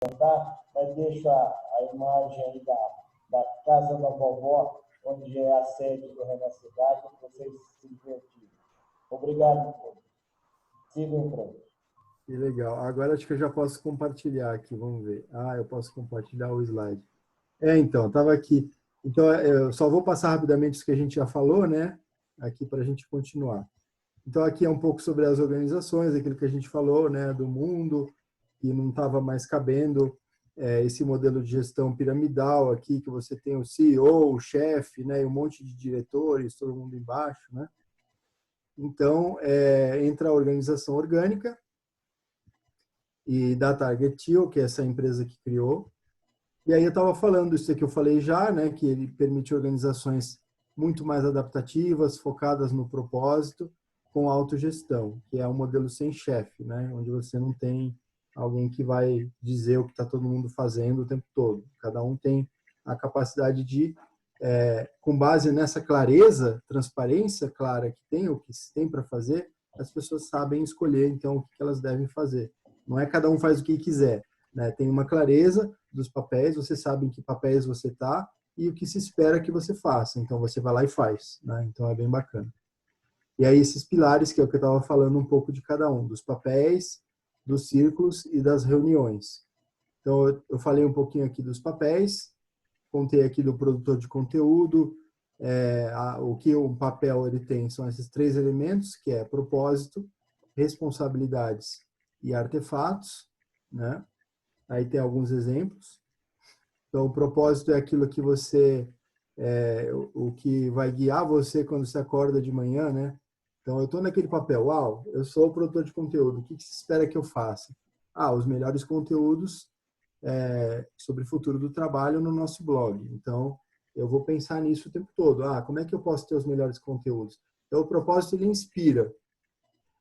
apresentar, mas deixo a imagem aí da casa da vovó, onde é a sede do Renascidade, para vocês se divertirem. Obrigado. Sigam em frente. Que legal. Agora acho que eu já posso compartilhar aqui, vamos ver. Eu posso compartilhar o slide. Então, estava aqui. Então, eu só vou passar rapidamente isso que a gente já falou, né? Aqui para a gente continuar. Então, aqui é um pouco sobre as organizações, aquilo que a gente falou, né? Do mundo, que não estava mais cabendo esse modelo de gestão piramidal aqui, que você tem o CEO, o chefe, né? E um monte de diretores, todo mundo embaixo, né? Então, entra a organização orgânica e da Target Teal, que é essa empresa que criou. E aí eu estava falando, isso aqui eu falei já, né, que ele permite organizações muito mais adaptativas, focadas no propósito, com autogestão, que é um modelo sem chefe, né, onde você não tem alguém que vai dizer o que está todo mundo fazendo o tempo todo. Cada um tem a capacidade de, com base nessa clareza, transparência clara que tem, o que se tem para fazer, as pessoas sabem escolher, então, o que elas devem fazer. Não é cada um faz o que quiser, né? Tem uma clareza dos papéis, você sabe em que papéis você está e o que se espera que você faça. Então, você vai lá e faz, né? Então, é bem bacana. E aí, esses pilares, que é o que eu estava falando um pouco de cada um, dos papéis, dos círculos e das reuniões. Então, eu falei um pouquinho aqui dos papéis, contei aqui do produtor de conteúdo, o que o papel ele tem são esses 3 elementos, que é propósito, responsabilidades e artefatos, né? Aí tem alguns exemplos. Então, o propósito é aquilo que você, o que vai guiar você quando você acorda de manhã, né? Então, eu estou naquele papel, uau, eu sou o produtor de conteúdo, o que se espera que eu faça? Os melhores conteúdos sobre o futuro do trabalho no nosso blog. Então, eu vou pensar nisso o tempo todo. Como é que eu posso ter os melhores conteúdos? Então, o propósito, ele inspira.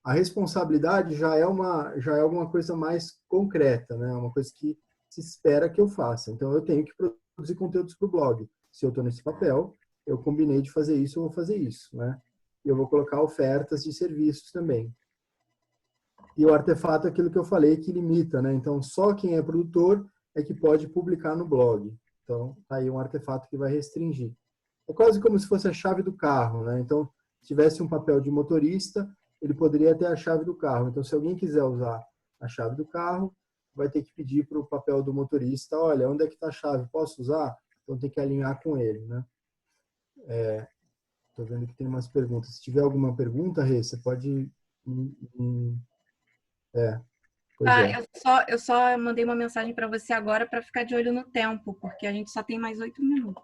A responsabilidade já é alguma coisa mais concreta, né? Uma coisa que se espera que eu faça. Então, eu tenho que produzir conteúdos para o blog. Se eu estou nesse papel, eu combinei de fazer isso, eu vou fazer isso, né? E eu vou colocar ofertas de serviços também. E o artefato é aquilo que eu falei que limita, né? Então, só quem é produtor é que pode publicar no blog. Então, tá aí um artefato que vai restringir. É quase como se fosse a chave do carro, né? Então, se tivesse um papel de motorista, ele poderia ter a chave do carro. Então, se alguém quiser usar a chave do carro, vai ter que pedir para o papel do motorista, olha, onde é que está a chave? Posso usar? Então, tem que alinhar com ele, né? Estou vendo que tem umas perguntas. Se tiver alguma pergunta, Rê, você pode... Pois é. Eu só mandei uma mensagem para você agora para ficar de olho no tempo, porque a gente só tem mais 8 minutos.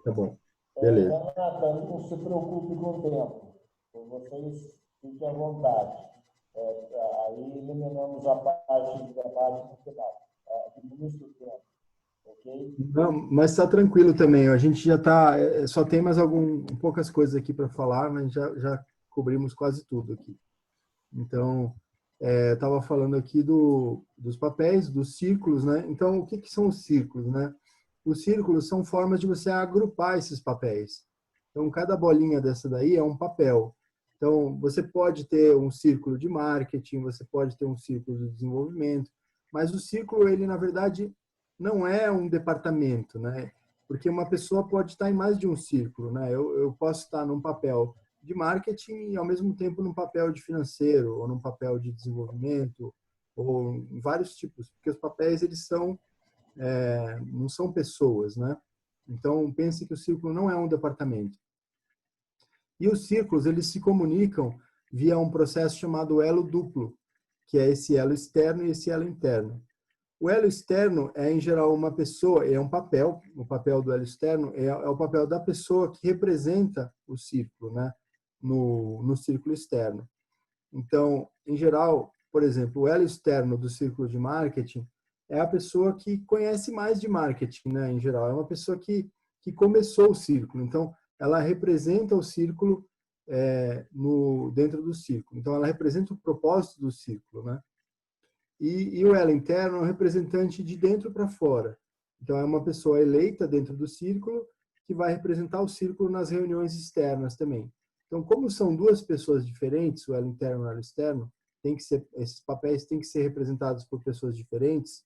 Tá bom. Beleza. Renata, não se preocupe com o tempo. Vocês fiquem à vontade. Aí eliminamos a parte do debate no final. Diminui o tempo. Ok? Não, mas está tranquilo também. A gente já está... Só tem mais poucas coisas aqui para falar, mas já cobrimos quase tudo aqui. Então, estava falando aqui dos papéis, dos círculos, né? Então, o que são os círculos, né? Os círculos são formas de você agrupar esses papéis. Então, cada bolinha dessa daí é um papel. Então, você pode ter um círculo de marketing, você pode ter um círculo de desenvolvimento, mas o círculo, ele, na verdade, não é um departamento, né? Porque uma pessoa pode estar em mais de um círculo, né? Eu posso estar num papel de marketing e, ao mesmo tempo, num papel de financeiro, ou num papel de desenvolvimento, ou em vários tipos, porque os papéis, eles não são pessoas, né? Então, pense que o círculo não é um departamento. E os círculos, eles se comunicam via um processo chamado elo duplo, que é esse elo externo e esse elo interno. O elo externo é, em geral, uma pessoa, é um papel, o papel do elo externo é o papel da pessoa que representa o círculo, né? No círculo externo. Então, em geral, por exemplo, o elo externo do círculo de marketing é a pessoa que conhece mais de marketing, né? Em geral, é uma pessoa que começou o círculo. Então, ela representa o círculo dentro do círculo. Então, ela representa o propósito do círculo, né? E o elo interno é um representante de dentro para fora. Então, é uma pessoa eleita dentro do círculo que vai representar o círculo nas reuniões externas também. Então, como são duas pessoas diferentes, o elo interno e o elo externo, esses papéis têm que ser representados por pessoas diferentes,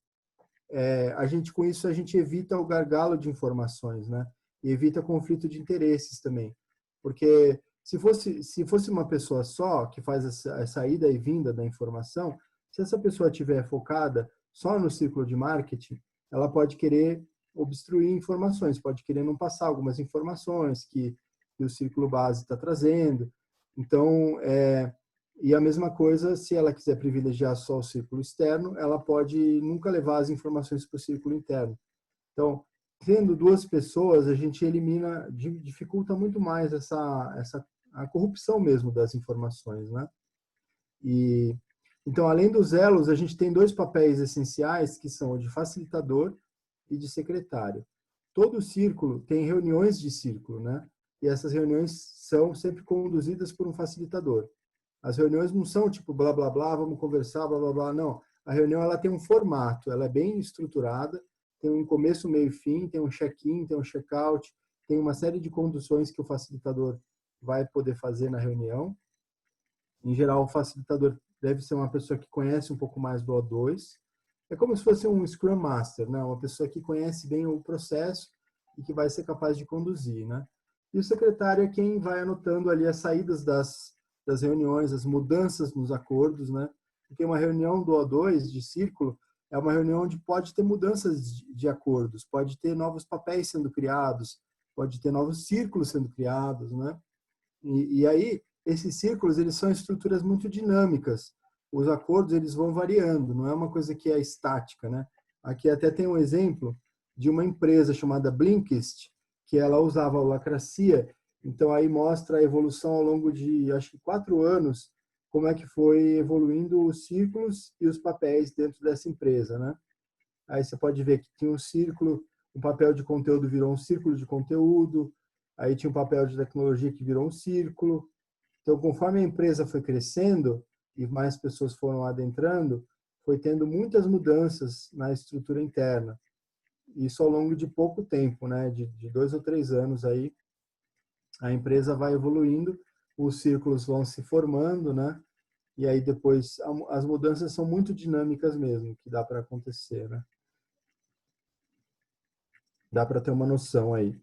com isso a gente evita o gargalo de informações, né? E evita conflito de interesses também. Porque se fosse uma pessoa só que faz essa ida e vinda da informação, se essa pessoa estiver focada só no círculo de marketing, ela pode querer obstruir informações, pode querer não passar algumas informações que o círculo base está trazendo. Então, e a mesma coisa, se ela quiser privilegiar só o círculo externo, ela pode nunca levar as informações para o círculo interno. Então, tendo duas pessoas, a gente dificulta muito mais a corrupção mesmo das informações, né? Então, além dos elos, a gente tem dois papéis essenciais, que são o de facilitador e de secretário. Todo círculo tem reuniões de círculo, né? E essas reuniões são sempre conduzidas por um facilitador. As reuniões não são tipo blá, blá, blá, vamos conversar, blá, blá, blá, não. A reunião ela tem um formato, ela é bem estruturada, tem um começo, meio e fim, tem um check-in, tem um check-out, tem uma série de conduções que o facilitador vai poder fazer na reunião. Em geral, o facilitador deve ser uma pessoa que conhece um pouco mais do O2. É como se fosse um Scrum Master, né? Uma pessoa que conhece bem o processo e que vai ser capaz de conduzir, né? E o secretário é quem vai anotando ali as saídas das reuniões, as mudanças nos acordos, né? Porque uma reunião do O2 de círculo é uma reunião onde pode ter mudanças de acordos, pode ter novos papéis sendo criados, pode ter novos círculos sendo criados, né? E aí, esses círculos, eles são estruturas muito dinâmicas. Os acordos, eles vão variando, não é uma coisa que é estática, né? Aqui até tem um exemplo de uma empresa chamada Blinkist, que ela usava a holacracia. Então, aí mostra a evolução ao longo de, acho que 4 anos, como é que foi evoluindo os círculos e os papéis dentro dessa empresa, né? Aí você pode ver que tinha um círculo, um papel de conteúdo virou um círculo de conteúdo, aí tinha um papel de tecnologia que virou um círculo. Então, conforme a empresa foi crescendo e mais pessoas foram adentrando, foi tendo muitas mudanças na estrutura interna. Isso ao longo de pouco tempo, né? De 2 ou 3 anos aí, a empresa vai evoluindo, os círculos vão se formando, né? E aí depois as mudanças são muito dinâmicas mesmo, que dá para acontecer, né? Dá para ter uma noção aí.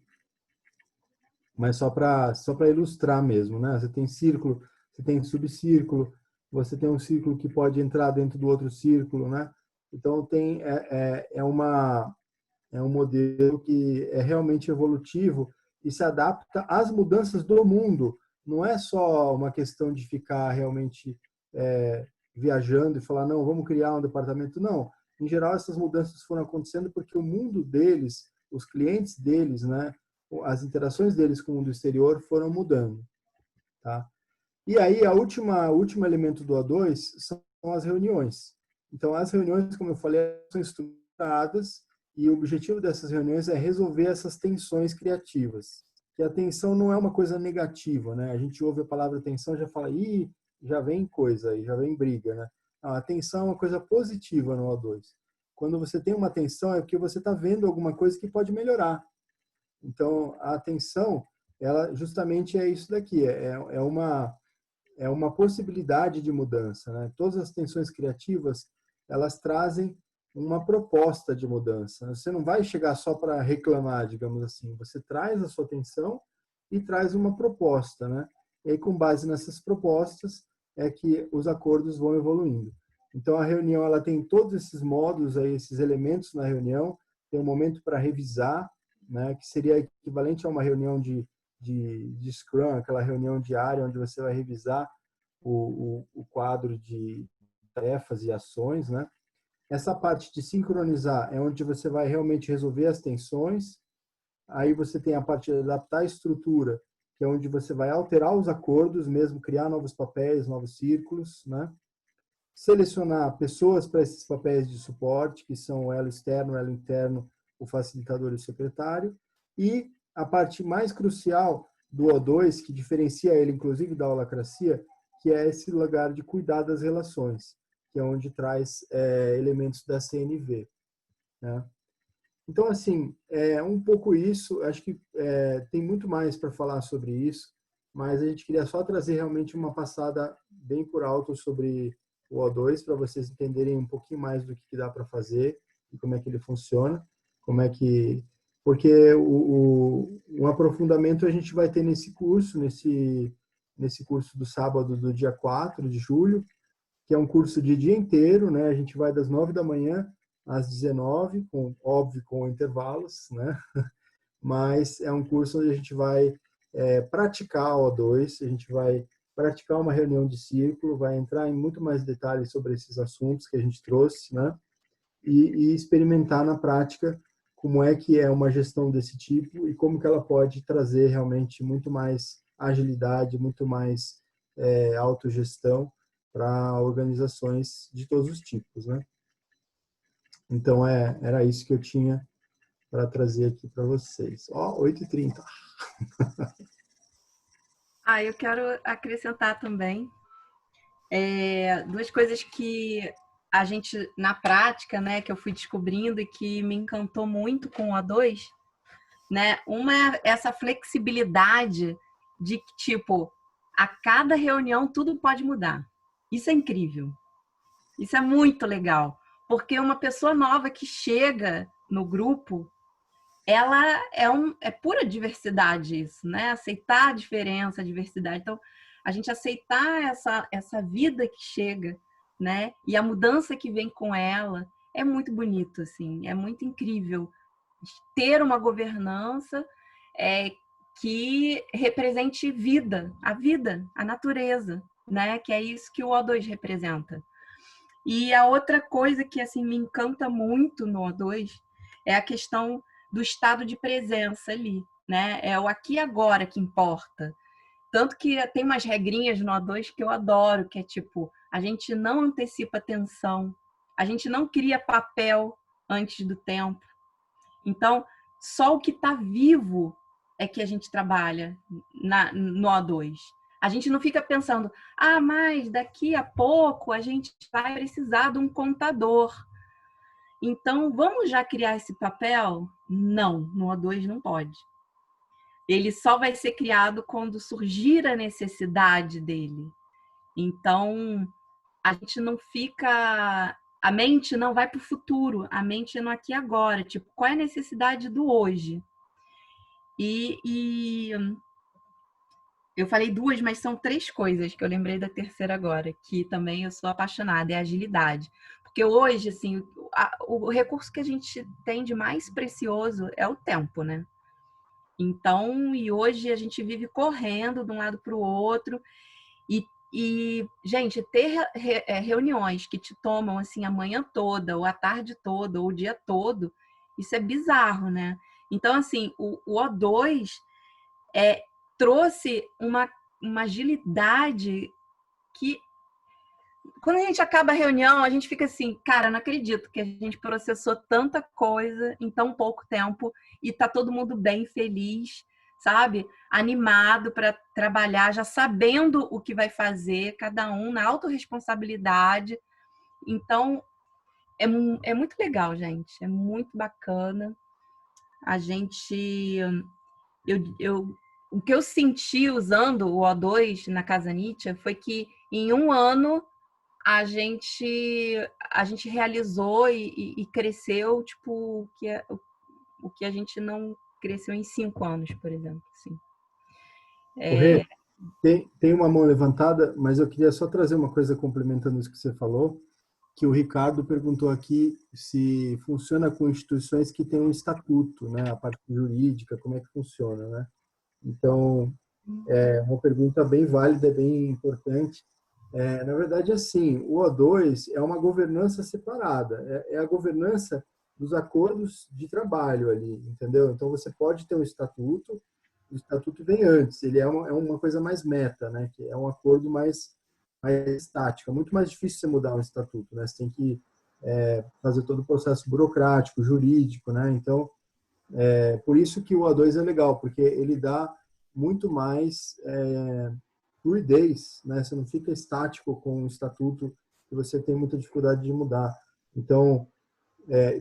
Mas só para ilustrar mesmo, né? Você tem círculo, você tem subcírculo, você tem um círculo que pode entrar dentro do outro círculo, né? Então é um modelo que é realmente evolutivo e se adapta às mudanças do mundo. Não é só uma questão de ficar realmente viajando e falar, não, vamos criar um departamento. Não. Em geral, essas mudanças foram acontecendo porque o mundo deles, os clientes deles, né, as interações deles com o mundo exterior foram mudando. Tá? E aí, o último elemento do O2 são as reuniões. Então, as reuniões, como eu falei, são estruturadas e o objetivo dessas reuniões é resolver essas tensões criativas. Que a tensão não é uma coisa negativa, né? A gente ouve a palavra tensão e já fala, já vem coisa aí, já vem briga, né? Não, a tensão é uma coisa positiva no O2. Quando você tem uma tensão é porque você está vendo alguma coisa que pode melhorar. Então, a atenção, ela justamente é isso daqui, é uma possibilidade de mudança, né? Todas as tensões criativas, elas trazem uma proposta de mudança. Você não vai chegar só para reclamar, digamos assim. Você traz a sua atenção e traz uma proposta, né? E aí, com base nessas propostas, é que os acordos vão evoluindo. Então, a reunião, ela tem todos esses módulos, aí, esses elementos na reunião. Tem um momento para revisar, né? Que seria equivalente a uma reunião de Scrum, aquela reunião diária onde você vai revisar o quadro de tarefas e ações, né? Essa parte de sincronizar é onde você vai realmente resolver as tensões. Aí você tem a parte de adaptar a estrutura, que é onde você vai alterar os acordos, mesmo criar novos papéis, novos círculos, né? Selecionar pessoas para esses papéis de suporte, que são o elo externo, o elo interno, o facilitador e o secretário. E a parte mais crucial do O2, que diferencia ele, inclusive, da holacracia, que é esse lugar de cuidar das relações, que é onde traz elementos da CNV. Né? Então, assim, é um pouco isso. Acho que tem muito mais para falar sobre isso, mas a gente queria só trazer realmente uma passada bem por alto sobre o O2, para vocês entenderem um pouquinho mais do que dá para fazer e como é que ele funciona, porque o aprofundamento a gente vai ter nesse curso do sábado do dia 4 de julho, que é um curso de dia inteiro, né? A gente vai das 9 da manhã às 19, óbvio, com intervalos, né? Mas é um curso onde a gente vai praticar o O2, a gente vai praticar uma reunião de círculo, vai entrar em muito mais detalhes sobre esses assuntos que a gente trouxe, né? E experimentar na prática como é que é uma gestão desse tipo e como que ela pode trazer realmente muito mais agilidade, muito mais autogestão para organizações de todos os tipos, né? Então, era isso que eu tinha para trazer aqui para vocês. Ó, 8h30. Eu quero acrescentar também duas coisas que a gente, na prática, né, que eu fui descobrindo e que me encantou muito com o O2, né? Uma é essa flexibilidade de que, tipo, a cada reunião tudo pode mudar. Isso é incrível. Isso é muito legal. Porque uma pessoa nova que chega no grupo, ela é pura diversidade isso, né? Aceitar a diferença, a diversidade. Então, a gente aceitar essa vida que chega, né? E a mudança que vem com ela é muito bonito, assim. É muito incrível ter uma governança que represente vida, a natureza, né? Que é isso que o O2 representa. E a outra coisa que assim me encanta muito no O2 é a questão do estado de presença ali, né? É o aqui e agora que importa. Tanto que tem umas regrinhas no O2 que eu adoro, que é tipo, a gente não antecipa tensão, a gente não cria papel antes do tempo. Então, só o que está vivo é que a gente trabalha no O2. A gente não fica pensando, mas daqui a pouco a gente vai precisar de um contador. Então, vamos já criar esse papel? Não, no O2 não pode. Ele só vai ser criado quando surgir a necessidade dele. Então, a gente não fica... A mente não vai para o futuro, a mente é no aqui e agora. Tipo, qual é a necessidade do hoje? E eu falei duas, mas são três coisas que eu lembrei da terceira agora, que também eu sou apaixonada, é a agilidade. Porque hoje, assim, o recurso que a gente tem de mais precioso é o tempo, né? Então, e hoje a gente vive correndo de um lado para o outro. Gente, ter reuniões que te tomam, assim, a manhã toda, ou a tarde toda, ou o dia todo, isso é bizarro, né? Então, assim, o O2 trouxe uma agilidade que, quando a gente acaba a reunião, a gente fica assim, cara, não acredito que a gente processou tanta coisa em tão pouco tempo e tá todo mundo bem, feliz, sabe? Animado para trabalhar, já sabendo o que vai fazer, cada um na autorresponsabilidade. Então, é muito legal, gente. É muito bacana. A gente... o que eu senti usando o O2 na Casa Nietzsche foi que em um ano a gente realizou e cresceu, tipo, o que a gente não cresceu em 5 anos, por exemplo. Assim. Rê, tem uma mão levantada, mas eu queria só trazer uma coisa complementando isso que você falou, que o Ricardo perguntou aqui se funciona com instituições que têm um estatuto, né? A parte jurídica, como é que funciona, né? Então, é uma pergunta bem válida, bem importante. Na verdade, assim, o O2 é uma governança separada, é a governança dos acordos de trabalho ali, entendeu? Então, você pode ter um estatuto, o estatuto vem antes, ele é uma coisa mais meta, né? Que é um acordo mais estático. É muito mais difícil você mudar um estatuto, né? Você tem que fazer todo o processo burocrático, jurídico, né? Então, por isso que o O2 é legal, porque ele dá muito mais fluidez, né? Você não fica estático com um estatuto que você tem muita dificuldade de mudar. Então,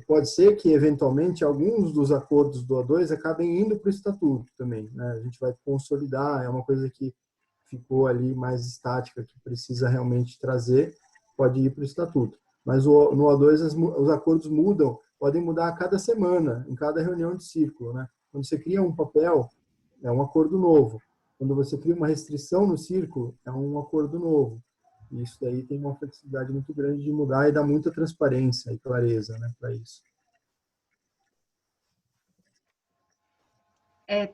pode ser que, eventualmente, alguns dos acordos do O2 acabem indo para o estatuto também, né? A gente vai consolidar, é uma coisa que ficou ali mais estática, que precisa realmente trazer, pode ir para o estatuto. Mas no O2 os acordos mudam podem mudar a cada semana, em cada reunião de círculo, né? Quando você cria um papel, é um acordo novo. Quando você cria uma restrição no círculo, é um acordo novo. E isso daí tem uma flexibilidade muito grande de mudar e dá muita transparência e clareza, né, para isso.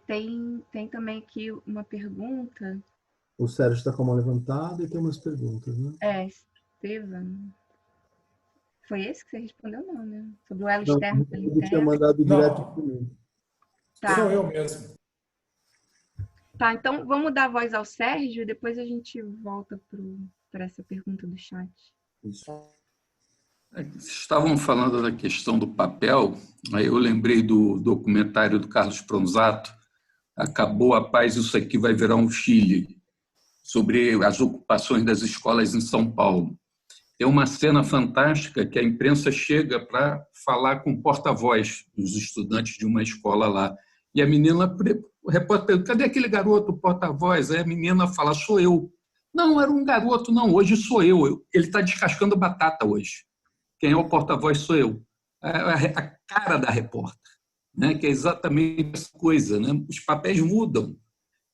Tem também aqui uma pergunta. O Sérgio está com a mão levantada e tem umas perguntas, né? Estevam. Foi esse que você respondeu, não, né? Sobre o elo Não, externo pelo ele tinha interno. mandado direto Não. para mim. Tá. Sou eu mesmo. Tá, então vamos dar voz ao Sérgio e depois a gente volta para essa pergunta do chat. Isso. Estavam falando da questão do papel, aí eu lembrei do documentário do Carlos Pronzato, Acabou a Paz, Isso Aqui Vai Virar um Chile, sobre as ocupações das escolas em São Paulo. Tem uma cena fantástica que a imprensa chega para falar com o porta-voz dos estudantes de uma escola lá. E a menina, o repórter pergunta, cadê aquele garoto, porta-voz? Aí a menina fala, sou eu. Não, era um garoto, não, hoje sou eu. Ele está descascando batata hoje. Quem é o porta-voz sou eu. A cara da repórter, né? Que é exatamente essa coisa, né? Os papéis mudam.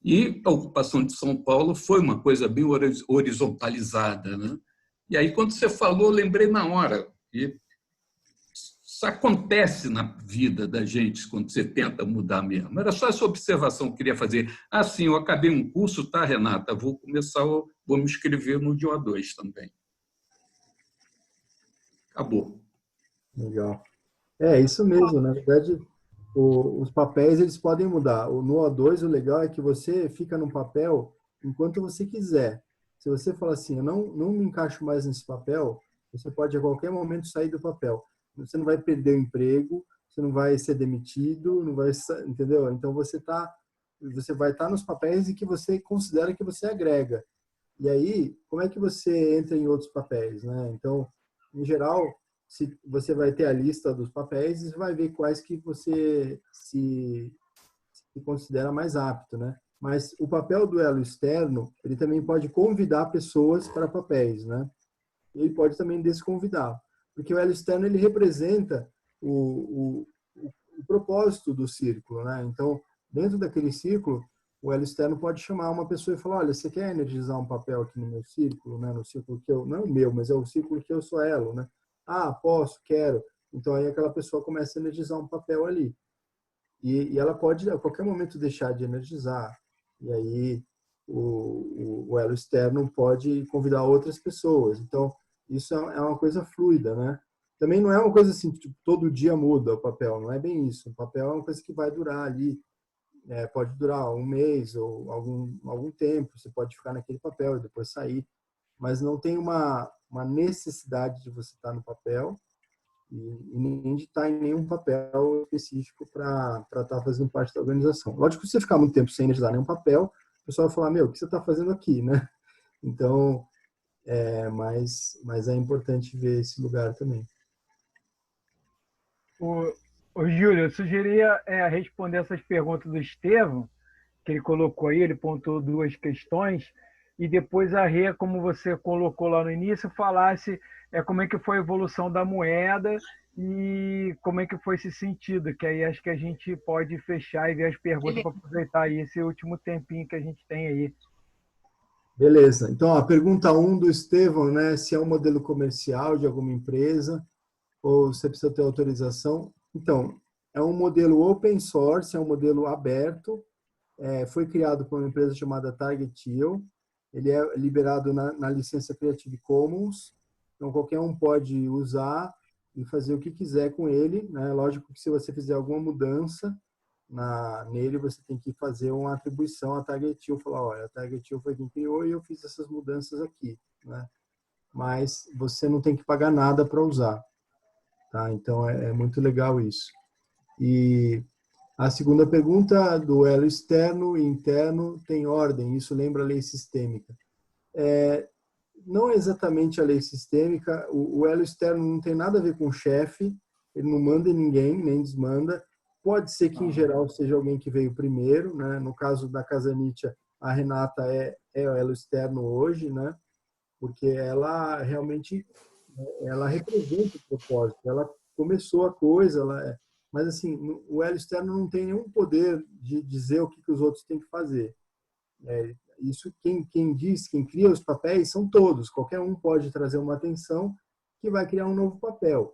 E a ocupação de São Paulo foi uma coisa bem horizontalizada, né? E aí, quando você falou, eu lembrei na hora. E isso acontece na vida da gente quando você tenta mudar mesmo. Era só essa observação que eu queria fazer. Ah, sim, eu acabei um curso, tá, Renata? Vou me inscrever no dia 2 também. Acabou. Legal. É isso mesmo, na verdade, os papéis eles podem mudar. No O2, o legal é que você fica no papel enquanto você quiser. Se você fala assim, eu não me encaixo mais nesse papel, você pode a qualquer momento sair do papel. Você não vai perder o emprego, você não vai ser demitido, não vai, entendeu? Então você vai estar nos papéis em que você considera que você agrega. E aí, como é que você entra em outros papéis, né? Então, em geral, se você vai ter a lista dos papéis e vai ver quais que você se considera mais apto, né? Mas o papel do elo externo, ele também pode convidar pessoas para papéis, né? Ele pode também desconvidar, porque o elo externo ele representa o propósito do círculo, né? Então, dentro daquele círculo, o elo externo pode chamar uma pessoa e falar, olha, você quer energizar um papel aqui no meu círculo, né? No círculo que eu, não o meu, mas é o círculo que eu sou elo, né? Ah, posso, quero. Então, aí aquela pessoa começa a energizar um papel ali. E ela pode, a qualquer momento, deixar de energizar. E aí, o elo externo pode convidar outras pessoas. Então, isso é uma coisa fluida, né? Também não é uma coisa assim, tipo, todo dia muda o papel, não é bem isso. O papel é uma coisa que vai durar ali, pode durar um mês ou algum tempo, você pode ficar naquele papel e depois sair, mas não tem uma necessidade de você estar no papel e nem de estar em nenhum papel específico para estar fazendo parte da organização. Lógico que se você ficar muito tempo sem energizar nenhum papel, o pessoal vai falar, meu, o que você está fazendo aqui, né? Então, mas é importante ver esse lugar também. O Júlio, eu sugeria responder essas perguntas do Estevam, que ele colocou aí, ele pontuou 2 questões, e depois a Rê, como você colocou lá no início, falasse como é que foi a evolução da moeda e como é que foi esse sentido, que aí acho que a gente pode fechar e ver as perguntas para aproveitar aí esse último tempinho que a gente tem aí. Beleza. Então, a pergunta 1 do Estevão, né, se é um modelo comercial de alguma empresa ou você precisa ter autorização. Então, é um modelo open source, é um modelo aberto, foi criado por uma empresa chamada Target.io, ele é liberado na licença Creative Commons, então qualquer um pode usar e fazer o que quiser com ele, né? Lógico que se você fizer alguma mudança nele, você tem que fazer uma atribuição à Target.io, falar, olha, a Target.io foi quem criou e eu fiz essas mudanças aqui, né? Mas você não tem que pagar nada para usar, tá? Então é muito legal isso. E a segunda pergunta do elo externo e interno tem ordem, isso lembra a lei sistêmica. Não exatamente a lei sistêmica, o elo externo não tem nada a ver com o chefe, ele não manda em ninguém, nem desmanda. Pode ser que, em geral, seja alguém que veio primeiro, né? No caso da Casa Nietzsche, a Renata é o elo externo hoje, né? Porque ela realmente ela representa o propósito, começou a coisa, mas assim, o elo externo não tem nenhum poder de dizer o que os outros têm que fazer. Isso quem diz, quem cria os papéis são todos. Qualquer um pode trazer uma atenção que vai criar um novo papel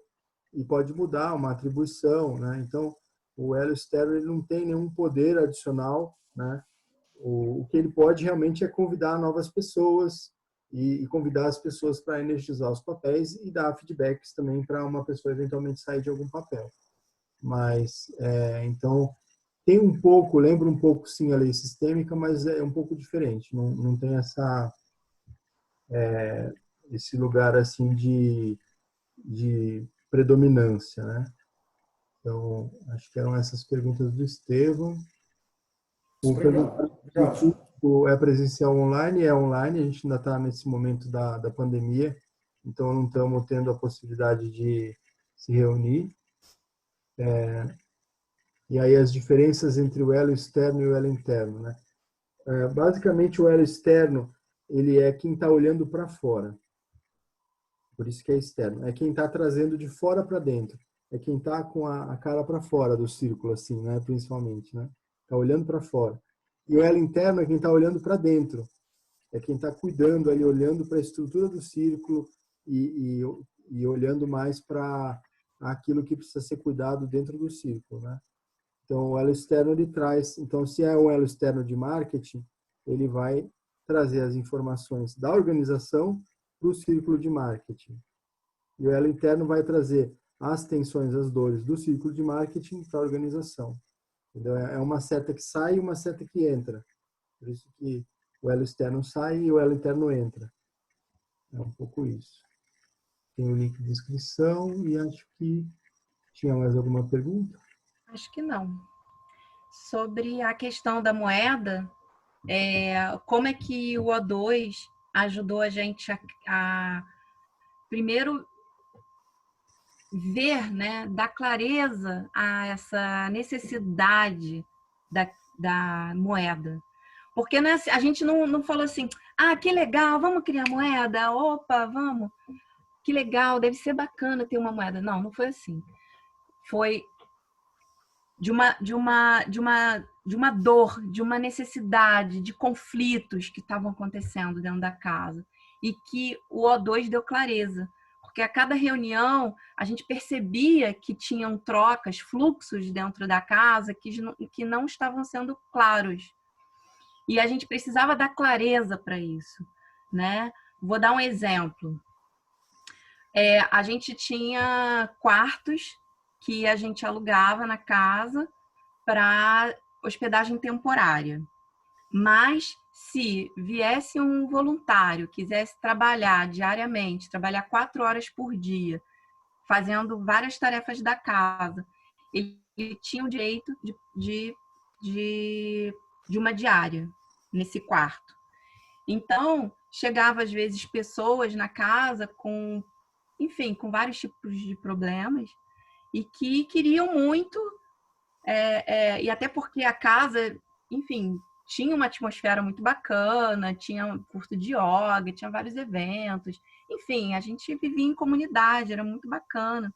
e pode mudar uma atribuição, né? Então, o elo externo ele não tem nenhum poder adicional, né? O que ele pode realmente é convidar novas pessoas e convidar as pessoas para energizar os papéis e dar feedbacks também para uma pessoa eventualmente sair de algum papel. Mas, então, tem um pouco, lembra um pouco sim a lei sistêmica, mas é um pouco diferente. Não tem esse lugar assim de predominância, né? Então, acho que eram essas perguntas do Estevão. O curso é presencial online? É online, a gente ainda está nesse momento da pandemia, então não estamos tendo a possibilidade de se reunir. E aí as diferenças entre o elo externo e o elo interno, né? Basicamente, o elo externo, ele é quem está olhando para fora. Por isso que é externo. É quem está trazendo de fora para dentro. É quem está com a cara para fora do círculo, assim, né? Principalmente, né? Está olhando para fora. E o elo interno é quem está olhando para dentro. É quem está cuidando ali, olhando para a estrutura do círculo e olhando mais para aquilo que precisa ser cuidado dentro do círculo, né? Então, o elo externo, ele traz... Então, se é um elo externo de marketing, ele vai trazer as informações da organização para o círculo de marketing. E o elo interno vai trazer as tensões, as dores do círculo de marketing para a organização. Entendeu? É uma seta que sai e uma seta que entra. Por isso que o elo externo sai e o elo interno entra. É um pouco isso. Tem o link de inscrição e acho que tinha mais alguma pergunta? Acho que não. Sobre a questão da moeda, como é que o O2 ajudou a gente a primeiro ver, né, dar clareza a essa necessidade da moeda. Porque né, a gente não falou assim, que legal, vamos criar moeda, opa, vamos, que legal, deve ser bacana ter uma moeda. Não foi assim. Foi de uma dor, de uma necessidade, de conflitos que estavam acontecendo dentro da casa. E que o O2 deu clareza. Porque a cada reunião a gente percebia que tinham trocas, fluxos dentro da casa que não estavam sendo claros. E a gente precisava dar clareza para isso, né? Vou dar um exemplo. A gente tinha quartos que a gente alugava na casa para hospedagem temporária. Mas se viesse um voluntário, quisesse trabalhar diariamente, trabalhar 4 horas por dia, fazendo várias tarefas da casa, ele tinha o direito de uma diária nesse quarto. Então, chegava às vezes pessoas na casa com vários tipos de problemas e que queriam muito, e até porque a casa, tinha uma atmosfera muito bacana, tinha um curso de yoga, tinha vários eventos, a gente vivia em comunidade, era muito bacana.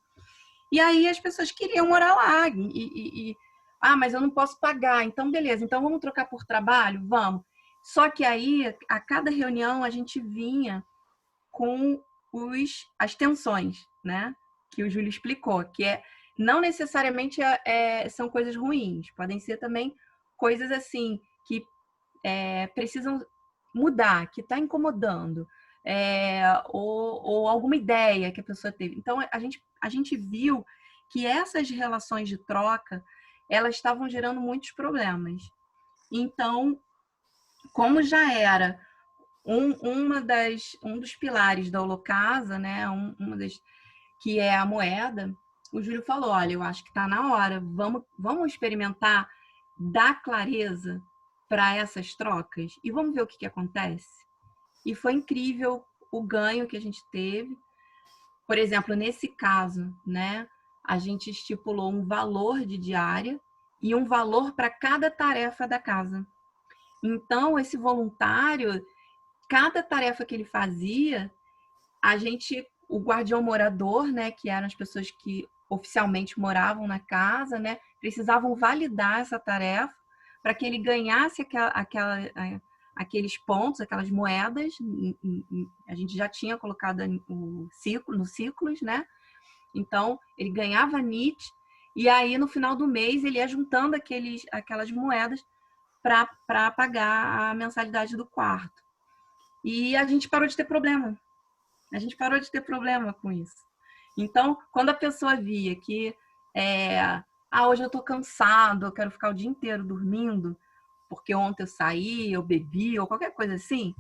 E aí as pessoas queriam morar lá, mas eu não posso pagar, então beleza, então vamos trocar por trabalho? Vamos. Só que aí, a cada reunião, a gente vinha com as tensões, né? Que o Júlio explicou, que não necessariamente são coisas ruins, podem ser também coisas assim que precisam mudar, que está incomodando, ou alguma ideia que a pessoa teve. Então, a gente viu que essas relações de troca, elas estavam gerando muitos problemas. Então, como já era um dos pilares da Holocasa, né, que é a moeda, o Júlio falou, olha, eu acho que está na hora, vamos experimentar dar clareza para essas trocas e vamos ver o que acontece. E foi incrível o ganho que a gente teve. Por exemplo, nesse caso, né, a gente estipulou um valor de diária e um valor para cada tarefa da casa. Então, esse voluntário, cada tarefa que ele fazia, o guardião morador, né, que eram as pessoas que oficialmente moravam na casa, né, precisavam validar essa tarefa para que ele ganhasse aqueles pontos, aquelas moedas. A gente já tinha colocado nos ciclos, né? Então, ele ganhava NIT, e aí, no final do mês, ele ia juntando aquelas moedas para pagar a mensalidade do quarto. E a gente parou de ter problema. A gente parou de ter problema com isso. Então, quando a pessoa via que hoje eu estou cansado, eu quero ficar o dia inteiro dormindo, porque ontem eu saí, eu bebi, ou qualquer coisa assim,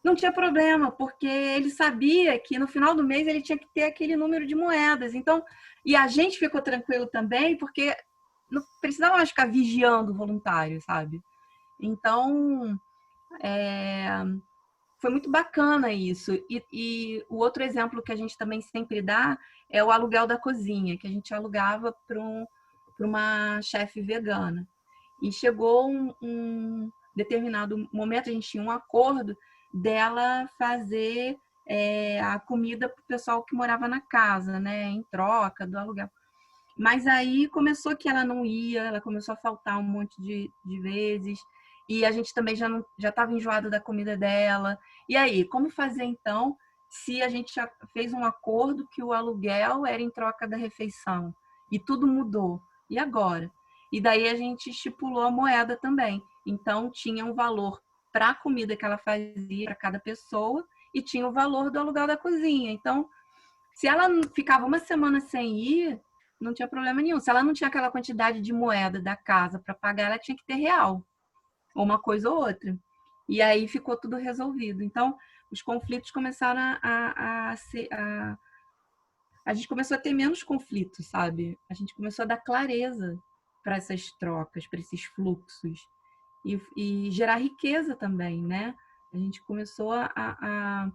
não tinha problema, porque ele sabia que no final do mês ele tinha que ter aquele número de moedas. Então, e a gente ficou tranquilo também, porque não precisava mais ficar vigiando o voluntário, sabe? Então, foi muito bacana isso. E o outro exemplo que a gente também sempre dá é o aluguel da cozinha, que a gente alugava para uma chefe vegana. E chegou um determinado momento, a gente tinha um acordo dela fazer a comida para o pessoal que morava na casa, né, em troca do aluguel. Mas aí começou que ela não ia, ela começou a faltar um monte de vezes, e a gente também já estava enjoado da comida dela. E aí, como fazer então, se a gente já fez um acordo que o aluguel era em troca da refeição, e tudo mudou? E agora? E daí a gente estipulou a moeda também. Então, tinha um valor para a comida que ela fazia para cada pessoa e tinha o valor do aluguel da cozinha. Então, se ela ficava uma semana sem ir, não tinha problema nenhum. Se ela não tinha aquela quantidade de moeda da casa para pagar, ela tinha que ter real, ou uma coisa ou outra. E aí ficou tudo resolvido. Então, os conflitos começaram a gente começou a ter menos conflitos, sabe? A gente começou a dar clareza para essas trocas, para esses fluxos. E gerar riqueza também, né? A gente começou a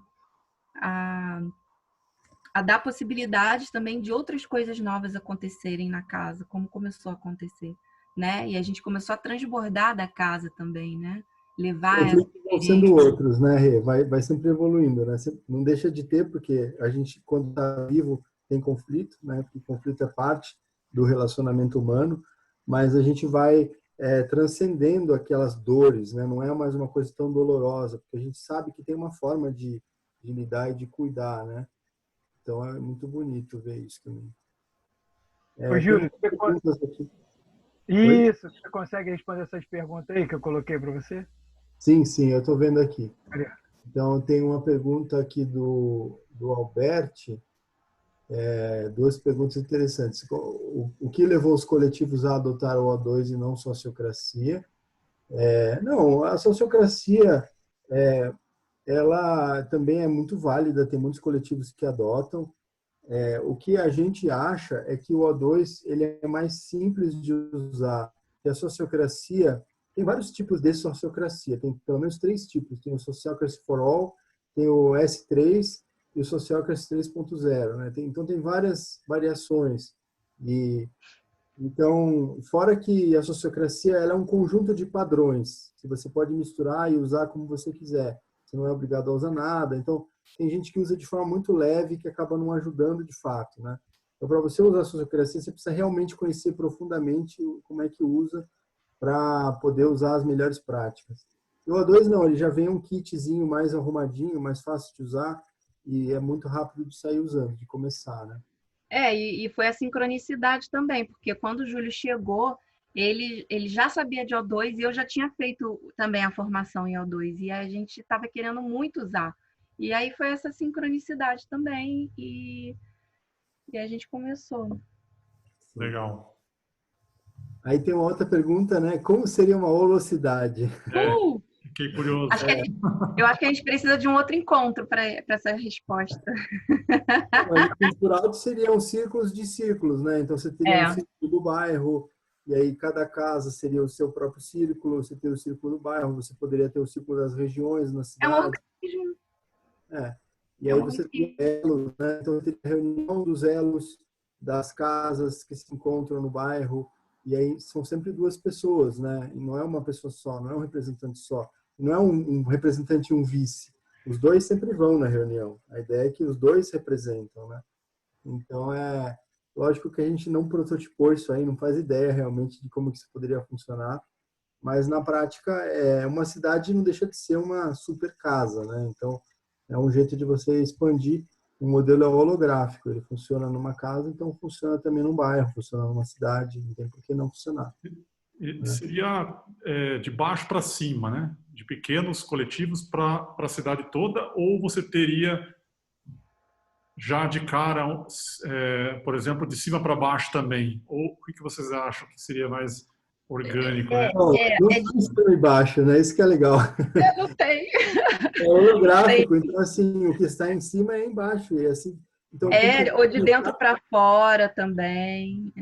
dar possibilidades também de outras coisas novas acontecerem na casa, como começou a acontecer, né? E a gente começou a transbordar da casa também, né? Levar essa Vão sendo outros, né, Rê? Vai sempre evoluindo, né? Não deixa de ter, porque a gente, quando está vivo, tem conflito, né? Porque conflito é parte do relacionamento humano, mas a gente vai transcendendo aquelas dores, né? Não é mais uma coisa tão dolorosa, porque a gente sabe que tem uma forma de lidar e de cuidar, né? Então é muito bonito ver isso também. Ô, Júlio, Oi? você consegue responder essas perguntas aí que eu coloquei para você? Sim, eu estou vendo aqui. Então, tem uma pergunta aqui do Alberti, duas perguntas interessantes. O que levou os coletivos a adotar o O2 e não sociocracia? Não, a sociocracia, ela também é muito válida, tem muitos coletivos que adotam. O que a gente acha é que o O2 ele é mais simples de usar. E a sociocracia, tem vários tipos de sociocracia, tem pelo menos 3 tipos. Tem o Sociocracy for All, tem o S3 e o Sociocracy 3.0. Né? Então, tem várias variações. Então, fora que a sociocracia ela é um conjunto de padrões, que você pode misturar e usar como você quiser. Você não é obrigado a usar nada. Então, tem gente que usa de forma muito leve que acaba não ajudando de fato, né? Então, para você usar a sociocracia, você precisa realmente conhecer profundamente como é que usa para poder usar as melhores práticas. E o O2 não, ele já vem um kitzinho mais arrumadinho, mais fácil de usar e é muito rápido de sair usando, de começar, né? E foi a sincronicidade também, porque quando o Júlio chegou, ele já sabia de O2 e eu já tinha feito também a formação em O2 e a gente estava querendo muito usar. E aí foi essa sincronicidade também e a gente começou. Legal. Aí tem uma outra pergunta, né? Como seria uma holocidade? Fiquei curioso. Eu acho que a gente precisa de um outro encontro para essa resposta. Por alto seriam círculos de círculos, né? Então você teria um círculo do bairro, e aí cada casa seria o seu próprio círculo, você teria o círculo do bairro, você poderia ter o círculo das regiões na cidade. É um organismo. E aí você teria elos, né? Então teria a reunião dos elos das casas que se encontram no bairro, e aí são sempre 2 pessoas, né? E não é uma pessoa só, não é um representante só, não é um representante e um vice. Os 2 sempre vão na reunião. A ideia é que os 2 representam, né? Então Lógico que a gente não prototipou isso aí, não faz ideia realmente de como que isso poderia funcionar, mas na prática uma cidade não deixa de ser uma super casa, né? Então é um jeito de você expandir. O modelo é holográfico, ele funciona numa casa, então funciona também num bairro, funciona numa cidade, não tem por que não funcionar. Seria de baixo para cima, né? De pequenos coletivos para a cidade toda, ou você teria já de cara, por exemplo, de cima para baixo também? Ou o que vocês acham que seria mais orgânico, né? Não tem cima e baixo, né? Isso que é legal. Não tem. É holográfico, então assim, o que está em cima é embaixo, e assim, então Ou de dentro para fora também.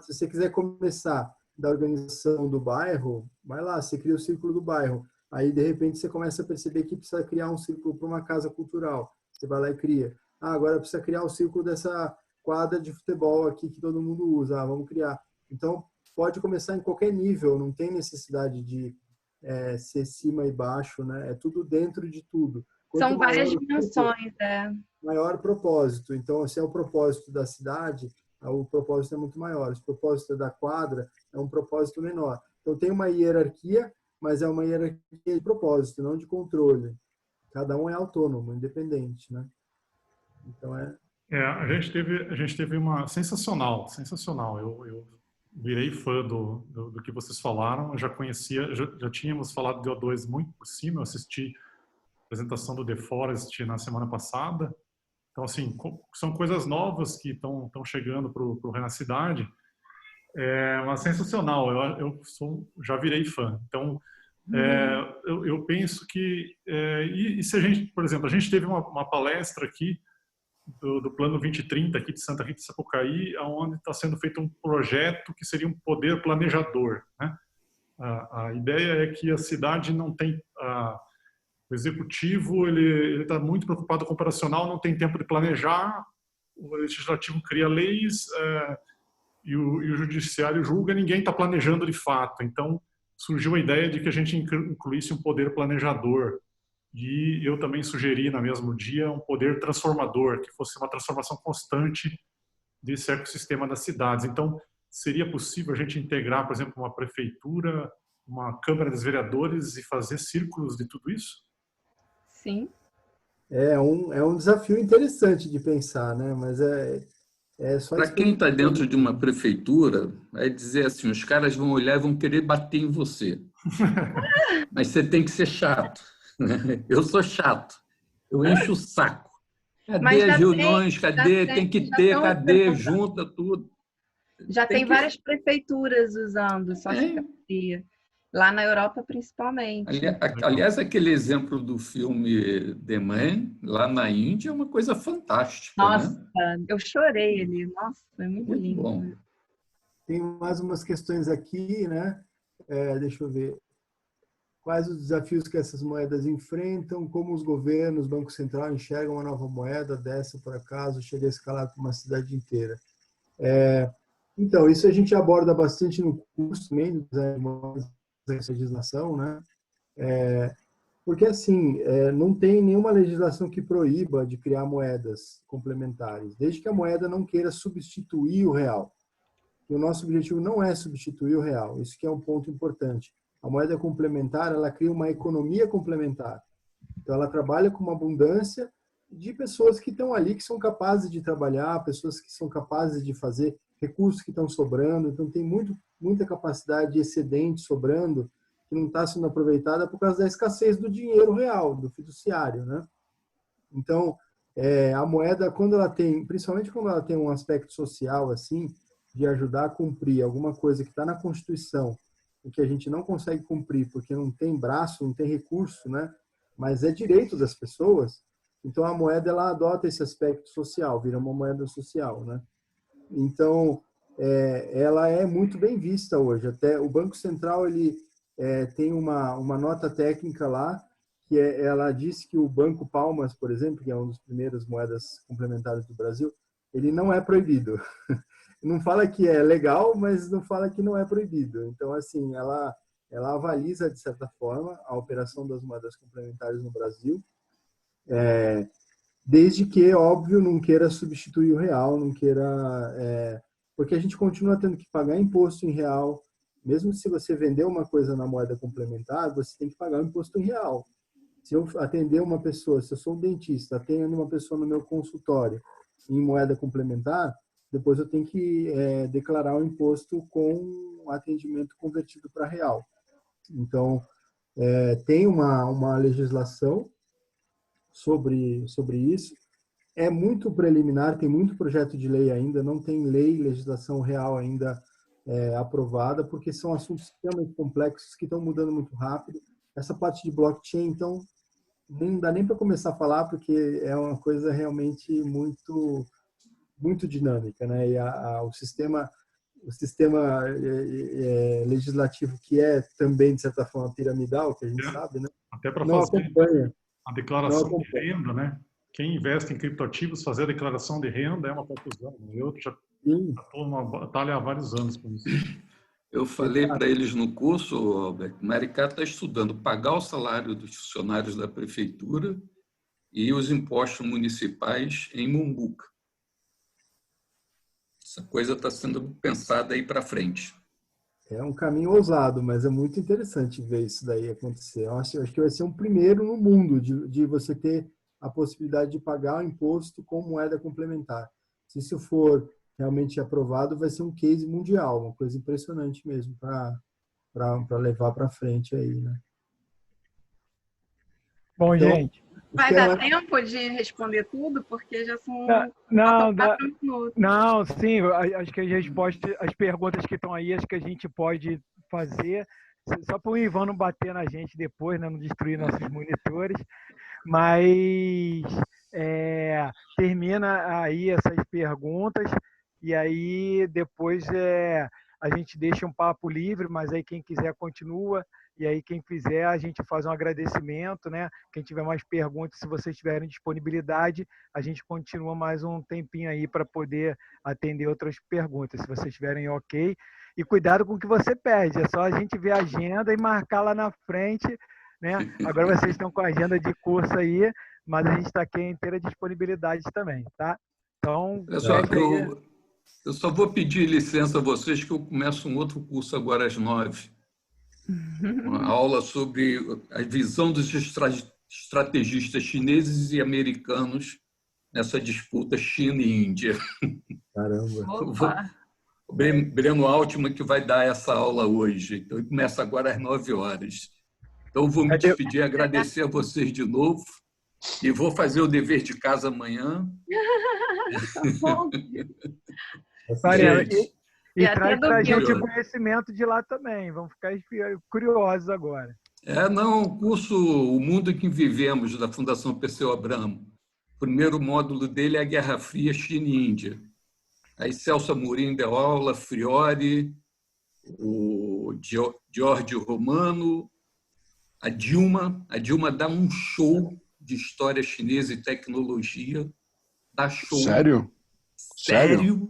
Se você quiser começar da organização do bairro, vai lá, você cria o círculo do bairro. Aí, de repente, você começa a perceber que precisa criar um círculo para uma casa cultural. Você vai lá e cria. Agora precisa criar o círculo dessa quadra de futebol aqui que todo mundo usa. Vamos criar. Então, pode começar em qualquer nível, não tem necessidade de ser cima e baixo, né? É tudo dentro de tudo. São várias dimensões, maior propósito. Então, se é o propósito da cidade, o propósito é muito maior. Se o propósito da quadra, é um propósito menor. Então, tem uma hierarquia, mas é uma hierarquia de propósito, não de controle. Cada um é autônomo, independente, né? Então, a gente teve uma sensacional. Eu virei fã do que vocês falaram. Eu já conhecia, já tínhamos falado de O2 muito por cima. Eu assisti a apresentação do The Forest na semana passada. Então, assim, são coisas novas que estão chegando para o Renacidade. É uma sensacional. Eu já virei fã. Então, eu penso que... e se a gente, por exemplo, a gente teve uma palestra aqui do Plano 2030 aqui de Santa Rita de Sapucaí, onde está sendo feito um projeto que seria um poder planejador, né? A ideia é que a cidade não tem... O executivo ele está muito preocupado com o operacional, não tem tempo de planejar. O legislativo cria leis e o judiciário julga. Ninguém está planejando de fato. Então surgiu a ideia de que a gente incluísse um poder planejador. E eu também sugeri no mesmo dia um poder transformador, que fosse uma transformação constante desse ecossistema das cidades. Então seria possível a gente integrar, por exemplo, uma prefeitura, uma Câmara dos Vereadores e fazer círculos de tudo isso? Sim. É um desafio interessante de pensar, né? Mas só para quem está dentro de uma prefeitura, vai dizer assim, os caras vão olhar e vão querer bater em você. Mas você tem que ser chato. Eu sou chato. Eu encho o saco. Cadê as reuniões? Cadê? Tem que ter, cadê? Junta tudo. Já tem várias prefeituras usando sociopatia. Lá na Europa, principalmente. Aliás, aquele exemplo do filme The Man, lá na Índia, é uma coisa fantástica. Nossa, né? Eu chorei ali. Nossa, foi muito lindo. Bom. Tem mais umas questões aqui, né? Deixa eu ver. Quais os desafios que essas moedas enfrentam? Como os governos, o Banco Central enxergam uma nova moeda dessa, por acaso, chega a escalar para uma cidade inteira? Então, isso a gente aborda bastante no curso também, do design de moedas, legislação, né? Porque, assim, não tem nenhuma legislação que proíba de criar moedas complementares, desde que a moeda não queira substituir o real. E o nosso objetivo não é substituir o real, isso que é um ponto importante. A moeda complementar, ela cria uma economia complementar. Então, ela trabalha com uma abundância de pessoas que estão ali, que são capazes de trabalhar, pessoas que são capazes de fazer recursos que estão sobrando. Então, tem muita capacidade excedente sobrando, que não está sendo aproveitada por causa da escassez do dinheiro real, do fiduciário, né? Então, a moeda, quando ela tem, principalmente quando ela tem um aspecto social, assim, de ajudar a cumprir alguma coisa que está na Constituição, e que a gente não consegue cumprir porque não tem braço, não tem recurso, né? Mas é direito das pessoas, então a moeda ela adota esse aspecto social, vira uma moeda social, né? Então, ela é muito bem vista hoje. Até o Banco Central ele tem uma nota técnica lá, que ela diz que o Banco Palmas, por exemplo, que é uma das primeiras moedas complementares do Brasil, ele não é proibido. Não fala que é legal, mas não fala que não é proibido. Então, assim, ela avaliza, de certa forma, a operação das moedas complementares no Brasil. desde que, óbvio, não queira substituir o real, não queira... porque a gente continua tendo que pagar imposto em real. Mesmo se você vender uma coisa na moeda complementar, você tem que pagar o imposto em real. Se eu atender uma pessoa, se eu sou um dentista, atendo uma pessoa no meu consultório em moeda complementar, depois eu tenho que declarar o imposto com atendimento convertido para real. Então, tem uma legislação sobre isso. É muito preliminar, tem muito projeto de lei ainda, não tem legislação real ainda aprovada, porque são assuntos extremamente complexos que estão mudando muito rápido. Essa parte de blockchain, então, não dá nem para começar a falar, porque é uma coisa realmente muito, muito dinâmica, né? E o sistema legislativo, que é também, de certa forma, piramidal, que a gente sabe, né? Até para Não fazer acompanha. a declaração de renda, né? Quem investe em criptoativos, fazer a declaração de renda é uma confusão. Eu já estou numa batalha há vários anos com isso. Eu falei para eles no curso, Alberto, Maricá está estudando pagar o salário dos funcionários da prefeitura e os impostos municipais em Mumbuca. Essa coisa está sendo pensada aí para frente. É um caminho ousado, mas é muito interessante ver isso daí acontecer. Eu acho que vai ser um primeiro no mundo de você ter a possibilidade de pagar o imposto com moeda complementar. Se isso for realmente aprovado, vai ser um case mundial, uma coisa impressionante mesmo para levar para frente aí, né? Bom, então, gente. Vai dar tempo de responder tudo? Porque já são Não, 4 minutos. não, sim, acho que as perguntas que estão aí, acho que a gente pode fazer, só para o Ivan não bater na gente depois, né, não destruir nossos monitores, mas termina aí essas perguntas e aí depois a gente deixa um papo livre, mas aí quem quiser continua. E aí, quem fizer, a gente faz um agradecimento, né? Quem tiver mais perguntas, se vocês tiverem disponibilidade, a gente continua mais um tempinho aí para poder atender outras perguntas, se vocês estiverem ok. E cuidado com o que você pede, é só a gente ver a agenda e marcar lá na frente, né? Agora vocês estão com a agenda de curso aí, mas a gente está aqui em inteira disponibilidade também, tá? Então, pessoal, eu só vou pedir licença a vocês que eu começo um outro curso agora às 9h. Uma aula sobre a visão dos estrategistas chineses e americanos nessa disputa China e Índia. Caramba! O Breno Altman que vai dar essa aula hoje. Então, começa agora às 9h. Então, vou me despedir, agradecer a vocês de novo e vou fazer o dever de casa amanhã. Tá bom. E traz para a gente o conhecimento de lá também. Vamos ficar curiosos agora. Não, o curso O Mundo em que Vivemos, da Fundação Perseu Abramo. O primeiro módulo dele é a Guerra Fria, China e Índia. Aí Celso Amorim deu aula, Friori, o Giorgio Romano, a Dilma. A Dilma dá um show de história chinesa e tecnologia. Dá show. Sério? Sério.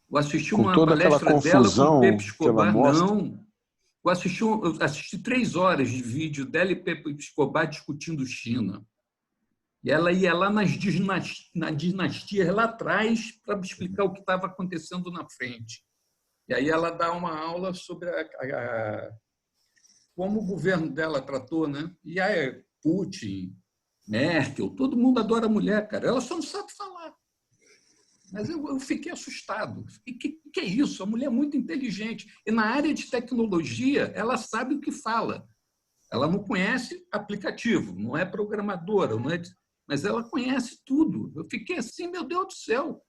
Eu assisti com uma toda palestra aquela confusão dela com Pepe Escobar. Não. Eu assisti 3 horas de vídeo dela e Pepe Escobar discutindo China. E ela ia lá na dinastia lá atrás para explicar o que estava acontecendo na frente. E aí ela dá uma aula sobre como o governo dela tratou, né? E aí Putin, Merkel, todo mundo adora a mulher, cara. Ela só não sabe falar. Mas eu fiquei assustado. E que é isso? A mulher é muito inteligente. E na área de tecnologia, ela sabe o que fala. Ela não conhece aplicativo, não é programadora, mas ela conhece tudo. Eu fiquei assim, meu Deus do céu,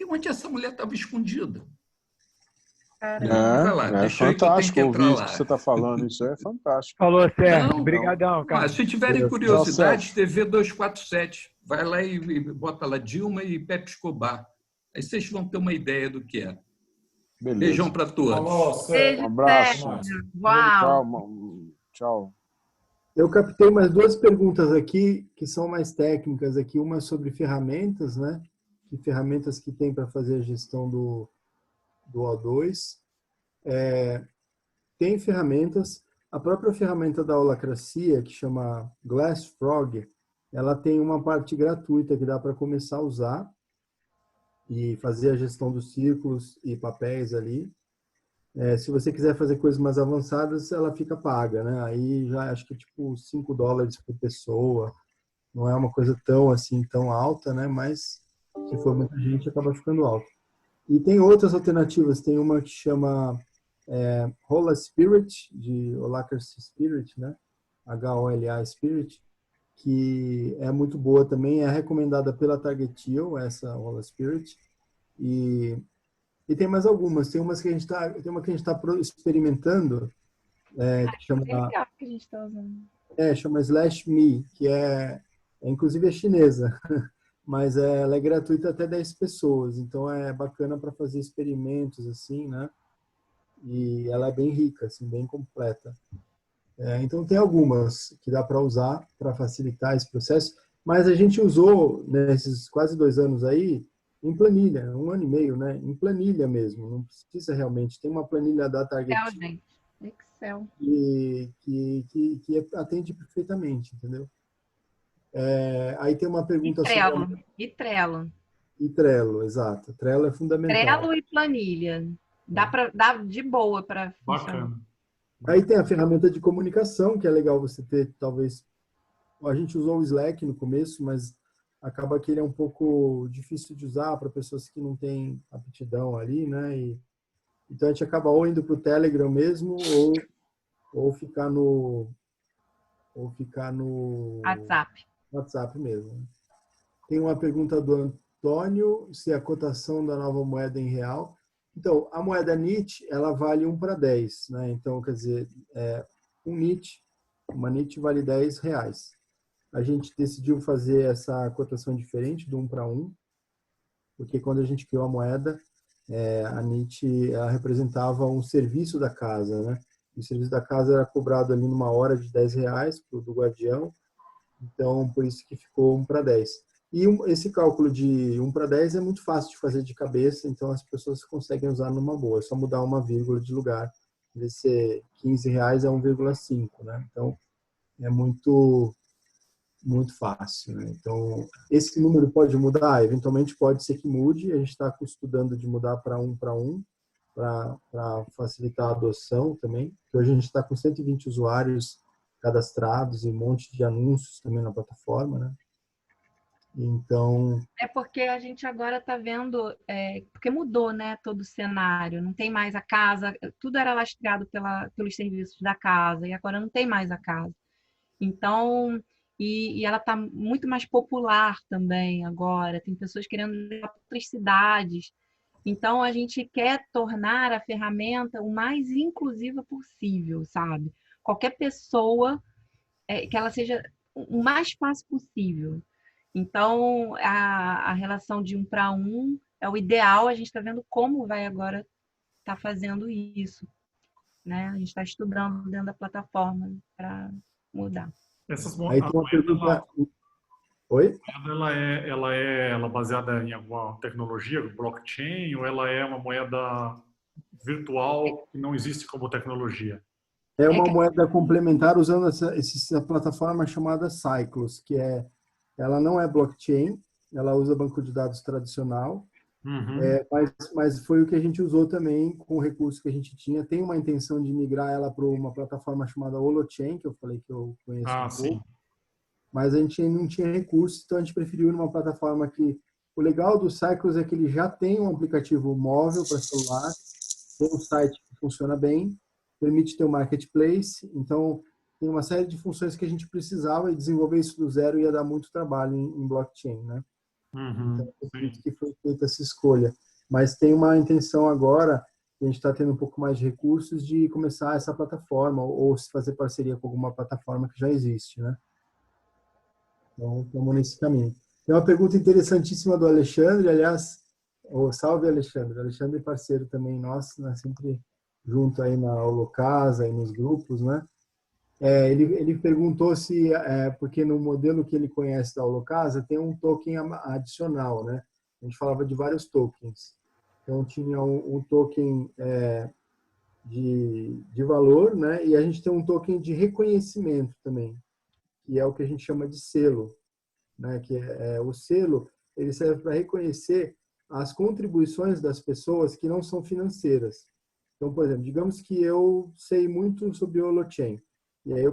onde essa mulher estava escondida? É fantástico ouvir isso que você está falando. Isso é fantástico. Falou, Sérgio. Obrigadão, cara. Se tiverem curiosidade, TV 247. Vai lá e bota lá Dilma e Pepe Escobar. Aí vocês vão ter uma ideia do que é. Beleza. Beijão para todos. Um abraço. Tchau. Eu captei mais 2 perguntas aqui, que são mais técnicas aqui. Uma sobre ferramentas, né? Que ferramentas que tem para fazer a gestão do O2. Tem ferramentas. A própria ferramenta da holacracia, que chama Glassfrog, ela tem uma parte gratuita que dá para começar a usar e fazer a gestão dos círculos e papéis ali. Se você quiser fazer coisas mais avançadas, ela fica paga, né? Aí já acho que tipo $5 por pessoa. Não é uma coisa tão assim, tão alta, né? Mas se for muita gente, acaba ficando alto. E tem outras alternativas. Tem uma que chama Hola Spirit, de Holacracy Spirit, né? Hola Spirit, que é muito boa também. É recomendada pela Targetio, essa Hola Spirit. E tem mais algumas. Tem uma que a gente está experimentando, que chama, legal que a gente está usando. chama Slash Me, que inclusive é chinesa, mas ela é gratuita até 10 pessoas, então é bacana para fazer experimentos assim, né? E ela é bem rica, assim, bem completa. Então tem algumas que dá para usar para facilitar esse processo, mas a gente usou nesses quase 2 anos aí em planilha, 1 ano e meio, né? Em planilha mesmo, não precisa realmente. Tem uma planilha da Target Excel, gente. Excel. que atende perfeitamente, entendeu? Aí tem uma pergunta sobre... E Trello. E Trello, exato. Trello é fundamental. Trello e planilha. Dá de boa para funcionar. Bacana. Aí tem a ferramenta de comunicação, que é legal você ter, talvez... A gente usou o Slack no começo, mas acaba que ele é um pouco difícil de usar para pessoas que não têm aptidão ali, né? Então a gente acaba ou indo para o Telegram mesmo, ou ficar no WhatsApp mesmo. Tem uma pergunta do Antônio, se a cotação da nova moeda em real. Então, a moeda NIT, ela vale 1 para 10, né? Então, quer dizer, uma NIT vale R$10. A gente decidiu fazer essa cotação diferente, do 1 para 1, porque quando a gente criou a moeda, a NIT ela representava um serviço da casa, né? O serviço da casa era cobrado ali numa hora de R$10 do guardião, então por isso que ficou 1 para 10. E esse cálculo de 1 para 10 é muito fácil de fazer de cabeça, então as pessoas conseguem usar numa boa, é só mudar uma vírgula de lugar. Em vez de ser R$15 é 1,5, né? Então é muito fácil, né? Então, esse número pode mudar? Eventualmente pode ser que mude, a gente está estudando de mudar para 1 para 1, para facilitar a adoção também, porque hoje a gente está com 120 usuários cadastrados e um monte de anúncios também na plataforma, né? Então... É porque a gente agora está vendo, porque mudou, né, todo o cenário, não tem mais a casa, tudo era lastreado pelos serviços da casa, e agora não tem mais a casa. Então, e ela está muito mais popular também agora, tem pessoas querendo ir para outras cidades. Então, a gente quer tornar a ferramenta o mais inclusiva possível, sabe? Qualquer pessoa, que ela seja o mais fácil possível. Então, a relação de 1 para 1 é o ideal, a gente está vendo como vai agora estar fazendo isso, né? A gente está estudando dentro da plataforma para mudar. Aí tem uma pergunta... Oi? Ela é baseada em alguma tecnologia, blockchain, ou ela é uma moeda virtual que não existe como tecnologia? É uma moeda complementar usando essa plataforma chamada Cyclos, ela não é blockchain, ela usa banco de dados tradicional, mas foi o que a gente usou também com o recurso que a gente tinha. Tem uma intenção de migrar ela para uma plataforma chamada Holochain, que eu falei que eu conheço pouco, mas a gente não tinha recurso, então a gente preferiu ir numa plataforma que... O legal do Cyclos é que ele já tem um aplicativo móvel para celular, tem um site que funciona bem, permite ter um marketplace, então tem uma série de funções que a gente precisava, e desenvolver isso do zero ia dar muito trabalho em blockchain, né? Então, por isso que foi feita essa escolha. Mas tem uma intenção agora, a gente está tendo um pouco mais de recursos, de começar essa plataforma, ou se fazer parceria com alguma plataforma que já existe, né? Então, estamos nesse caminho. Tem uma pergunta interessantíssima do Alexandre, aliás, salve Alexandre. Alexandre é parceiro também nosso, né? Sempre junto aí na Holocasa e nos grupos, né? Ele perguntou se, porque no modelo que ele conhece da Holocasa tem um token adicional, né? A gente falava de vários tokens. Então tinha um token de valor, né? E a gente tem um token de reconhecimento também, que é o que a gente chama de selo. né? Que o selo, ele serve para reconhecer as contribuições das pessoas que não são financeiras. Então, por exemplo, digamos que eu sei muito sobre holochain, e aí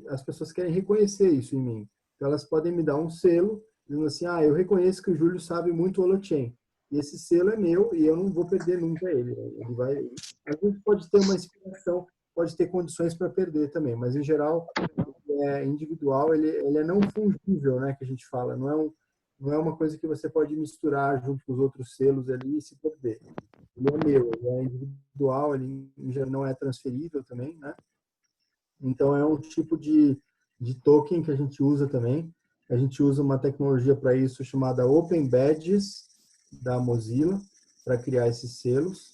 as pessoas querem reconhecer isso em mim. Então, elas podem me dar um selo, dizendo assim, eu reconheço que o Júlio sabe muito holochain, e esse selo é meu e eu não vou perder nunca ele. Às vezes pode ter uma inspiração, pode ter condições para perder também, mas em geral, individual, ele é não fungível, né, que a gente fala, não é uma coisa que você pode misturar junto com os outros selos ali e se perder. Ele é meu, ele é individual, ele já não é transferível também, né? Então, é um tipo de token que a gente usa também. A gente usa uma tecnologia para isso chamada Open Badges, da Mozilla, para criar esses selos.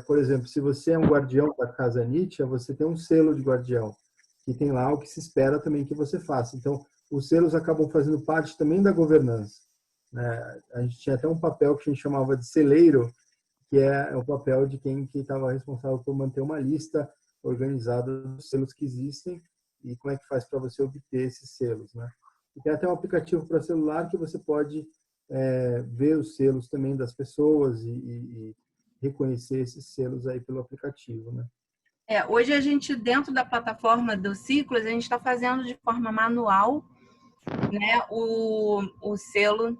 Por exemplo, se você é um guardião da Casa Nietzsche, você tem um selo de guardião, que tem lá o que se espera também que você faça. Então, os selos acabam fazendo parte também da governança, né? A gente tinha até um papel que a gente chamava de celeiro, que é o papel de quem estava responsável por manter uma lista organizada dos selos que existem e como é que faz para você obter esses selos, né? E tem até um aplicativo para celular que você pode ver os selos também das pessoas e reconhecer esses selos aí pelo aplicativo, né? Hoje a gente, dentro da plataforma do Ciclos, a gente está fazendo de forma manual, né, o selo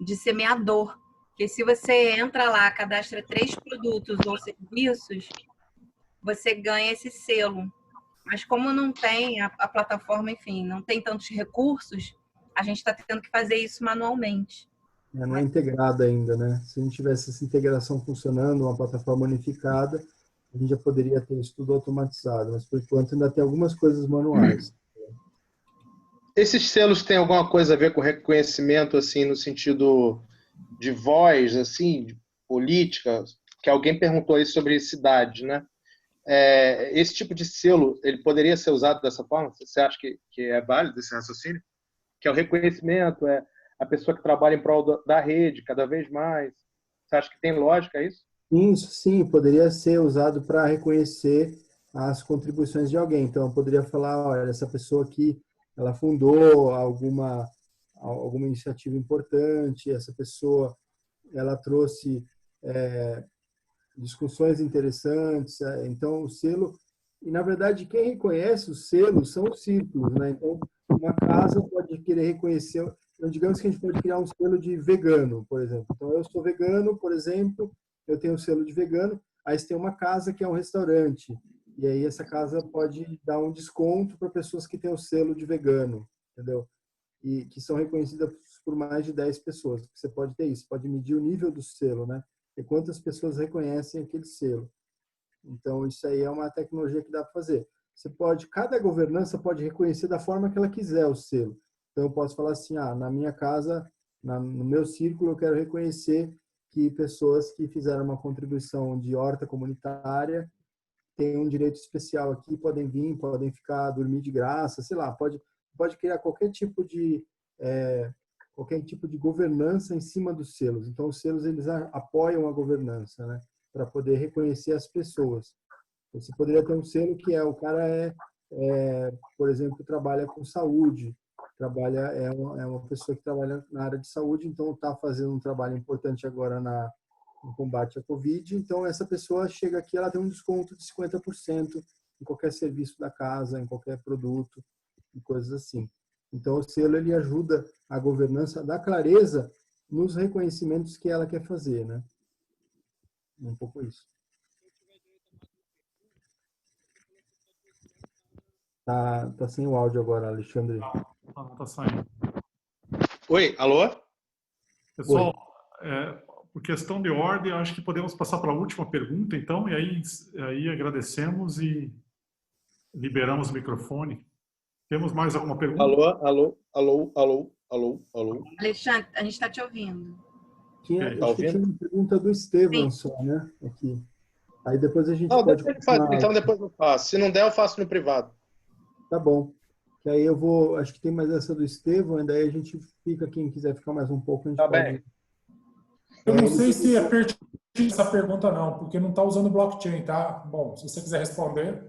de semeador. Porque se você entra lá, cadastra 3 produtos ou serviços, você ganha esse selo. Mas como não tem a plataforma, enfim, não tem tantos recursos, a gente está tendo que fazer isso manualmente. Não é integrada ainda, né? Se a gente tivesse essa integração funcionando, uma plataforma unificada, a gente já poderia ter isso tudo automatizado, mas por enquanto ainda tem algumas coisas manuais. Esses selos têm alguma coisa a ver com reconhecimento, assim, no sentido de voz, assim, de política? Que alguém perguntou aí sobre cidade, né? Esse tipo de selo, ele poderia ser usado dessa forma? Você acha que é válido esse raciocínio? Que é o reconhecimento, a pessoa que trabalha em prol da rede, cada vez mais. Você acha que tem lógica isso? Isso, sim, poderia ser usado para reconhecer as contribuições de alguém. Então, eu poderia falar, olha, essa pessoa aqui, ela fundou alguma iniciativa importante, essa pessoa, ela trouxe discussões interessantes. Então, o selo... E, na verdade, quem reconhece os selos são os círculos, né? Então, uma casa pode querer reconhecer... Então, digamos que a gente pode criar um selo de vegano, por exemplo. Então, eu sou vegano, por exemplo, eu tenho um selo de vegano, aí você tem uma casa que é um restaurante, e aí essa casa pode dar um desconto para pessoas que têm o selo de vegano, entendeu? E que são reconhecidas por mais de 10 pessoas. Você pode ter isso, pode medir o nível do selo, né? E quantas pessoas reconhecem aquele selo. Então, isso aí é uma tecnologia que dá para fazer. Cada governança pode reconhecer da forma que ela quiser o selo. Então, eu posso falar assim, na minha casa, no meu círculo, eu quero reconhecer que pessoas que fizeram uma contribuição de horta comunitária têm um direito especial aqui, podem vir, podem ficar, dormir de graça, sei lá, pode criar qualquer tipo de governança em cima dos selos. Então, os selos, eles apoiam a governança, né, para poder reconhecer as pessoas. Você poderia ter um selo que o cara por exemplo, trabalha com saúde, é uma pessoa que trabalha na área de saúde, então está fazendo um trabalho importante agora no combate à Covid. Então, essa pessoa chega aqui, ela tem um desconto de 50% em qualquer serviço da casa, em qualquer produto, e coisas assim. Então, o selo, ele ajuda a governança, dá clareza nos reconhecimentos que ela quer fazer, né? Um pouco isso. Tá sem o áudio agora, Alexandre. Não tá saindo. Oi, alô? Pessoal, por questão de ordem, acho que podemos passar para a última pergunta, então, e aí agradecemos e liberamos o microfone. Temos mais alguma pergunta? Alô. Alexandre, a gente está te ouvindo. Acho que tinha uma pergunta do Estevam só, né? Aqui. Aí depois a gente pode... Então depois eu faço. Se não der, eu faço no privado. Tá bom. Que aí eu vou... Acho que tem mais essa do Estevam, e daí a gente fica, quem quiser ficar mais um pouco, a gente tá pode... Bem. Eu não sei se é pertinente essa pergunta não, porque não está usando blockchain, tá? Bom, se você quiser responder...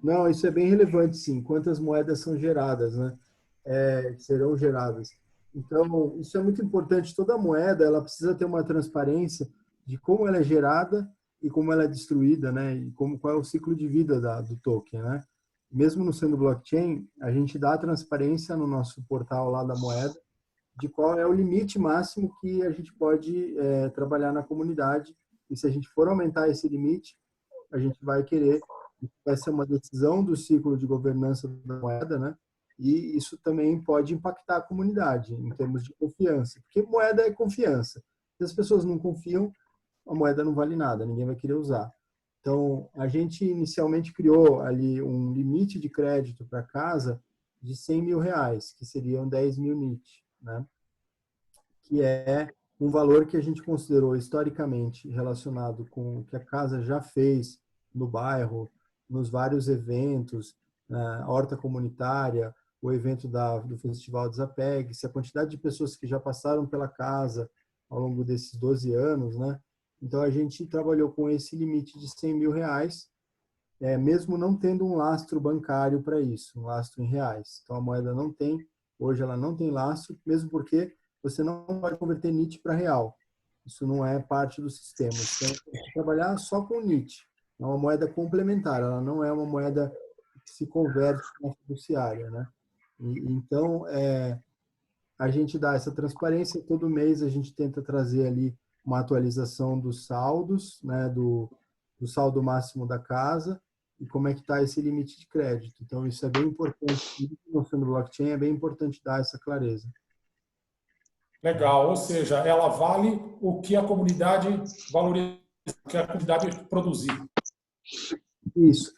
Não, isso é bem relevante, sim. Quantas moedas são geradas, né? que serão geradas. Então, isso é muito importante. Toda moeda, ela precisa ter uma transparência de como ela é gerada e como ela é destruída, né? E qual é o ciclo de vida do token, né? Mesmo não sendo blockchain, a gente dá transparência no nosso portal lá da moeda de qual é o limite máximo que a gente pode trabalhar na comunidade. E se a gente for aumentar esse limite, a gente vai querer, vai ser uma decisão do ciclo de governança da moeda, né? E isso também pode impactar a comunidade em termos de confiança, porque moeda é confiança. Se as pessoas não confiam, a moeda não vale nada, ninguém vai querer usar. Então, a gente inicialmente criou ali um limite de crédito para casa de R$100 mil, que seriam 10 mil NIT, né? Que é um valor que a gente considerou historicamente relacionado com o que a casa já fez no bairro, nos vários eventos, a horta comunitária, o evento do Festival Desapeg, se a quantidade de pessoas que já passaram pela casa ao longo desses 12 anos, né? Então, a gente trabalhou com esse limite de R$100 mil, mesmo não tendo um lastro bancário para isso, um lastro em reais. Então, a moeda não tem, hoje ela não tem lastro, mesmo porque você não pode converter NIT para real. Isso não é parte do sistema. Então, tem que trabalhar só com NIT. É uma moeda complementar, ela não é uma moeda que se converte na fiduciária, né? Então, a gente dá essa transparência, todo mês a gente tenta trazer ali uma atualização dos saldos, né, do saldo máximo da casa e como é que está esse limite de crédito. Então, isso é bem importante, no blockchain é bem importante dar essa clareza. Legal, ou seja, ela vale o que a comunidade valoriza, o que a comunidade produzir. Isso.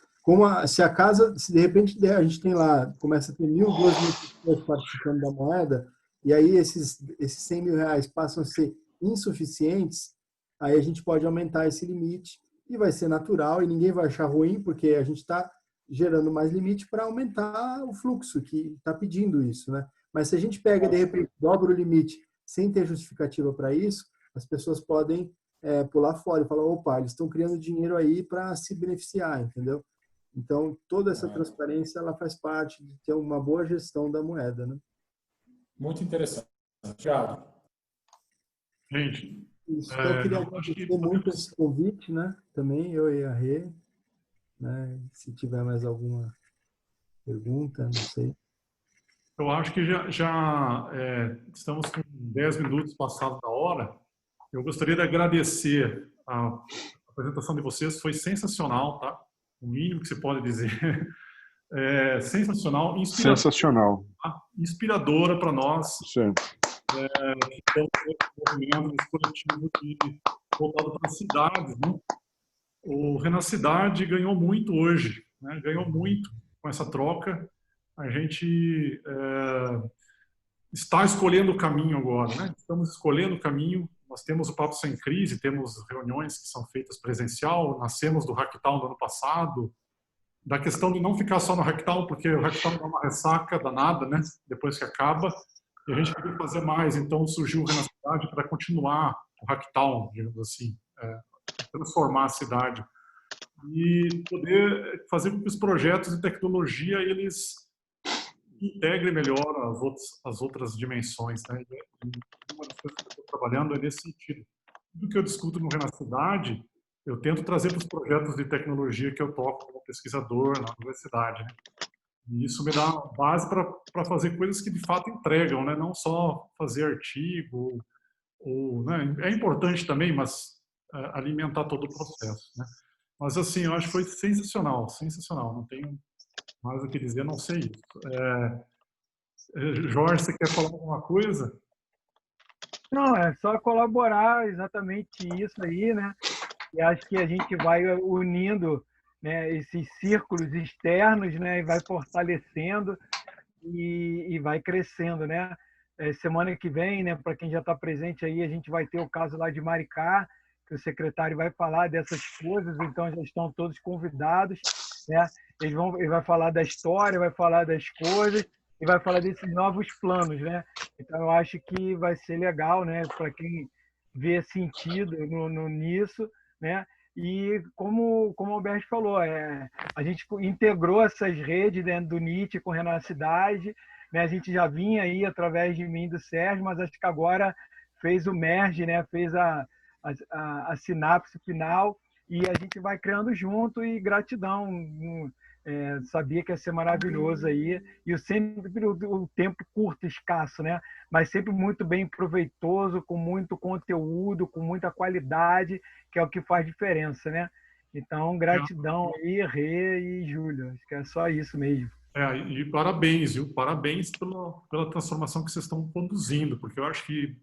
Se de repente a gente tem lá, começa a ter 1.000, 2.000 pessoas participando da moeda, e aí esses R$100 mil passam a ser insuficientes, aí a gente pode aumentar esse limite e vai ser natural e ninguém vai achar ruim, porque a gente está gerando mais limite para aumentar o fluxo que está pedindo isso, né? Mas se a gente pega, de repente, dobra o limite sem ter justificativa para isso, as pessoas podem pular fora e falar, opa, eles estão criando dinheiro aí para se beneficiar, entendeu? Então, toda essa transparência, ela faz parte de ter uma boa gestão da moeda, né? Muito interessante. Thiago. Gente, isso, então eu queria agradecer muito esse convite, né? Também, eu e a Rê, né? Se tiver mais alguma pergunta, não sei. Eu acho que já estamos com 10 minutos passados da hora. Eu gostaria de agradecer a apresentação de vocês, foi sensacional, tá? O mínimo que se pode dizer. Sensacional, inspiradora. Sensacional. Tá? Inspiradora para nós. Sim. Que estamos desenvolvendo esse coletivo voltado para as cidades, né? O Renacidade ganhou muito hoje, né? Ganhou muito com essa troca. A gente está escolhendo o caminho agora, né? Estamos escolhendo o caminho. Nós temos o Papo Sem Crise, temos reuniões que são feitas presencial, nascemos do Hacktown do ano passado, da questão de não ficar só no Hacktown, porque o Hacktown dá uma ressaca danada, né? Depois que acaba, e a gente queria fazer mais, então surgiu o Renacidade para continuar o Hacktown, digamos assim, transformar a cidade e poder fazer com que os projetos de tecnologia eles integrem melhor as outras dimensões, né? E uma das coisas que eu estou trabalhando é nesse sentido. Tudo que eu discuto no Renacidade, eu tento trazer para os projetos de tecnologia que eu toco como pesquisador na universidade, né? E isso me dá base para fazer coisas que de fato entregam, né? Não só fazer artigo, né? É importante também, mas alimentar todo o processo, né? Mas assim, eu acho que foi sensacional, sensacional. Não tenho mais o que dizer, não sei isso. Jorge, você quer falar alguma coisa? Não, é só colaborar, exatamente isso aí, né? E acho que a gente vai unindo, né, esses círculos externos, né, e vai fortalecendo e vai crescendo, né? Semana que vem, né, para quem já está presente aí, a gente vai ter o caso lá de Maricá, que o secretário vai falar dessas coisas, então já estão todos convidados, né? Ele vai falar da história, vai falar das coisas e vai falar desses novos planos, né? Então eu acho que vai ser legal, né, para quem vê sentido nisso, né? E como o Alberto falou, a gente integrou essas redes dentro do NIT com Renacidade, né? A gente já vinha aí através de mim e do Sérgio, mas acho que agora fez o merge, né? Fez a sinapse final e a gente vai criando junto e gratidão. Sabia que ia ser maravilhoso aí. E eu sempre o tempo curto, escasso, né? Mas sempre muito bem proveitoso, com muito conteúdo, com muita qualidade, que é o que faz diferença, né? Então, gratidão aí, Rê e Júlio. Acho que é só isso mesmo. E parabéns, viu? Parabéns pela transformação que vocês estão conduzindo, porque eu acho que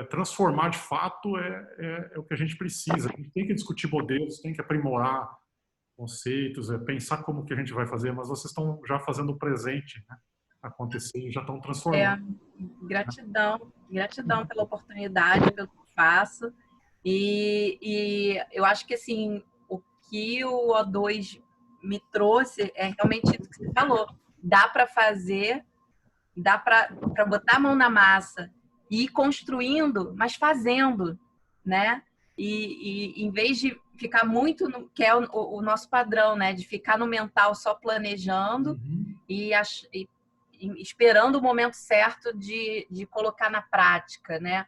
transformar de fato é o que a gente precisa. A gente tem que discutir modelos, tem que aprimorar conceitos, pensar como que a gente vai fazer, mas vocês estão já fazendo o presente, né, acontecer e já estão transformando. Gratidão pela oportunidade, pelo que eu faço. E eu acho que assim, o que o O2 me trouxe é realmente isso que você falou. Dá para fazer, dá para botar a mão na massa e ir construindo, mas fazendo, né? E em vez de ficar muito, que é o nosso padrão, né? De ficar no mental só planejando e esperando o momento certo de colocar na prática, né?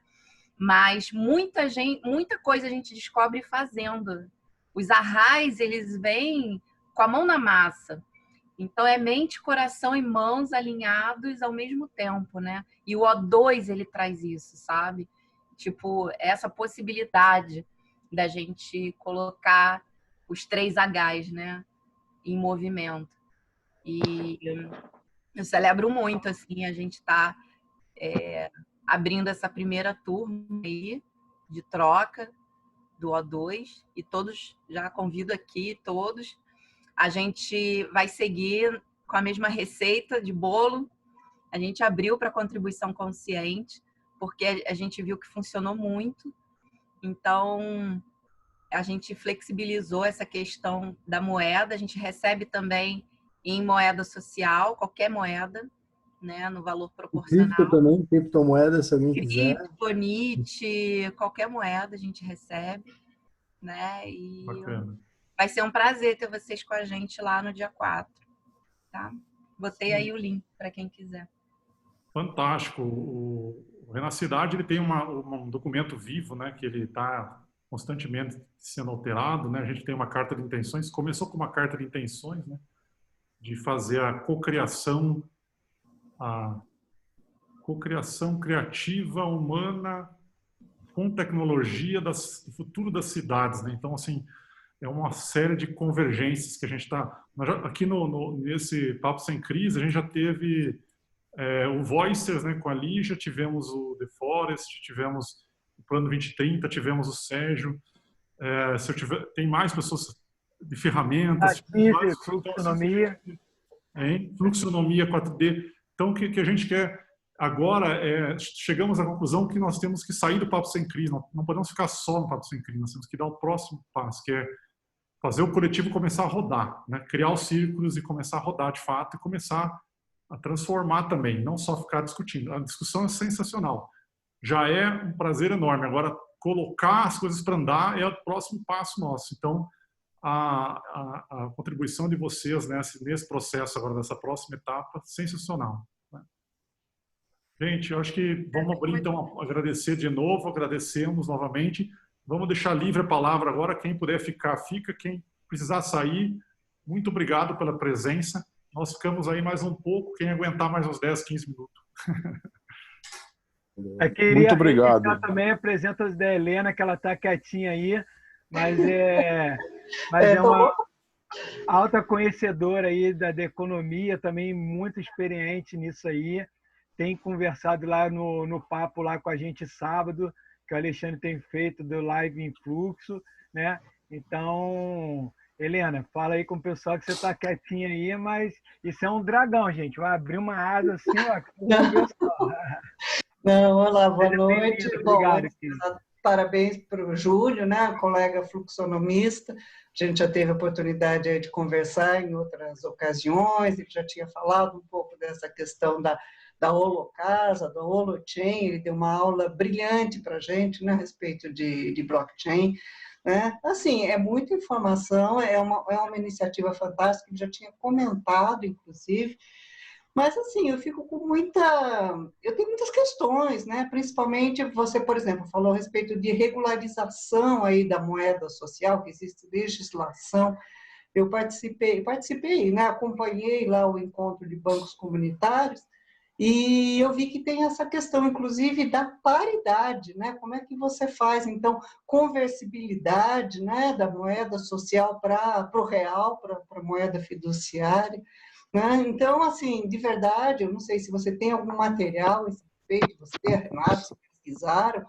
Mas muita coisa a gente descobre fazendo. Os arrais, eles vêm com a mão na massa. Então, é mente, coração e mãos alinhados ao mesmo tempo, né? E o O2, ele traz isso, sabe? Tipo, essa possibilidade da gente colocar os 3 Hs, né? Em movimento. E eu celebro muito, assim, a gente tá abrindo essa primeira turma aí de troca do O2 e todos, já convido aqui todos. A gente vai seguir com a mesma receita de bolo. A gente abriu para contribuição consciente, porque a gente viu que funcionou muito. Então, a gente flexibilizou essa questão da moeda. A gente recebe também em moeda social, qualquer moeda, né, no valor proporcional. Cripto também, criptomoeda, se alguém quiser. Cripto, NIT, qualquer moeda a gente recebe, né? E Bacana. vai ser um prazer ter vocês com a gente lá no dia 4, tá? Botei aí o link para quem quiser. Fantástico. O Renacidade, ele tem um documento vivo, né, que ele está constantemente sendo alterado, né? A gente tem uma carta de intenções, começou com uma carta de intenções, né, de fazer a cocriação criativa humana com tecnologia do futuro das cidades, né? Então, assim, é uma série de convergências que a gente está... Aqui nesse Papo Sem Crise, a gente já teve o Voicers, né, com a Lígia, tivemos o The Forest, tivemos o Plano 2030, tivemos o Sérgio. Tem mais pessoas de ferramentas. Fluxonomia. Fluxonomia 4D. Então, o que a gente quer agora chegamos à conclusão que nós temos que sair do Papo Sem Crise, não podemos ficar só no Papo Sem Crise, nós temos que dar o próximo passo, que é fazer o coletivo começar a rodar, né? Criar os círculos e começar a rodar de fato e começar a transformar também, não só ficar discutindo. A discussão é sensacional, já é um prazer enorme. Agora, colocar as coisas para andar é o próximo passo nosso. Então, a contribuição de vocês nesse processo agora, dessa próxima etapa, sensacional. Né? Gente, eu acho que vamos abrir, então, agradecer de novo, agradecemos novamente. Vamos deixar livre a palavra agora, quem puder ficar, fica, quem precisar sair, muito obrigado pela presença. Nós ficamos aí mais um pouco, quem aguentar mais uns 10, 15 minutos. Muito obrigado. Também a presença da Helena, que ela está quietinha aí, mas é uma alta conhecedora aí da economia, também muito experiente nisso aí. Tem conversado lá no papo lá com a gente sábado, que o Alexandre tem feito do Live em Fluxo, né? Então, Helena, fala aí com o pessoal que você está quietinha aí, mas isso é um dragão, gente. Vai abrir uma asa assim, ó. Não, olá, boa noite. Obrigado, parabéns para o Júlio, né, colega fluxonomista. A gente já teve a oportunidade de conversar em outras ocasiões, ele já tinha falado um pouco dessa questão da holocasa, da holochain, ele deu uma aula brilhante para a gente, né, a respeito de blockchain. Né? Assim, é muita informação, é uma iniciativa fantástica, ele já tinha comentado, inclusive, Mas, assim, eu fico com eu tenho muitas questões, né? Principalmente você, por exemplo, falou a respeito de regularização aí da moeda social, que existe legislação. Eu participei, né? Acompanhei lá o encontro de bancos comunitários e eu vi que tem essa questão, inclusive, da paridade, né? Como é que você faz, então, conversibilidade, né, da moeda social para o real, para a moeda fiduciária, né? Então, assim, de verdade, eu não sei se você tem algum material a respeito, você, a Renata, se pesquisaram,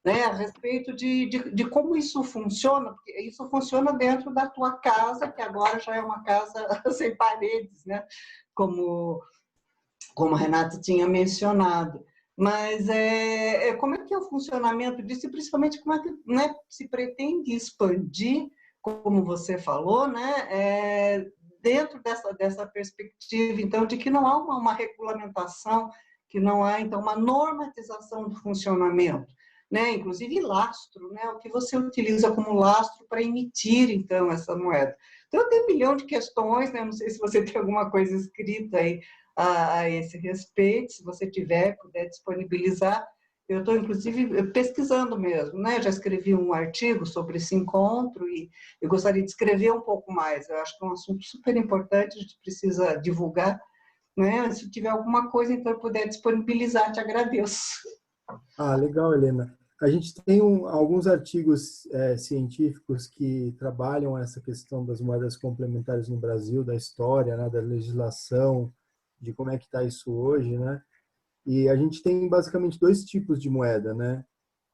né, a respeito de como isso funciona, porque isso funciona dentro da tua casa, que agora já é uma casa sem paredes, né? Como a Renata tinha mencionado. Mas como é que é o funcionamento disso e principalmente como é que, né, se pretende expandir, como você falou, né, dentro dessa perspectiva, então, de que não há uma regulamentação, que não há, então, uma normatização do funcionamento, né, inclusive lastro, né, o que você utiliza como lastro para emitir, então, essa moeda. Então, tem 1 milhão de questões, né, não sei se você tem alguma coisa escrita aí a esse respeito, se você tiver, puder disponibilizar. Eu estou, inclusive, pesquisando mesmo, né? Já escrevi um artigo sobre esse encontro e eu gostaria de escrever um pouco mais. Eu acho que é um assunto super importante, a gente precisa divulgar, né? Se tiver alguma coisa, então, eu puder disponibilizar, te agradeço. Ah, legal, Helena. A gente tem alguns artigos científicos que trabalham essa questão das moedas complementares no Brasil, da história, né, da legislação, de como é que está isso hoje, né? E a gente tem basicamente 2 tipos de moeda, né?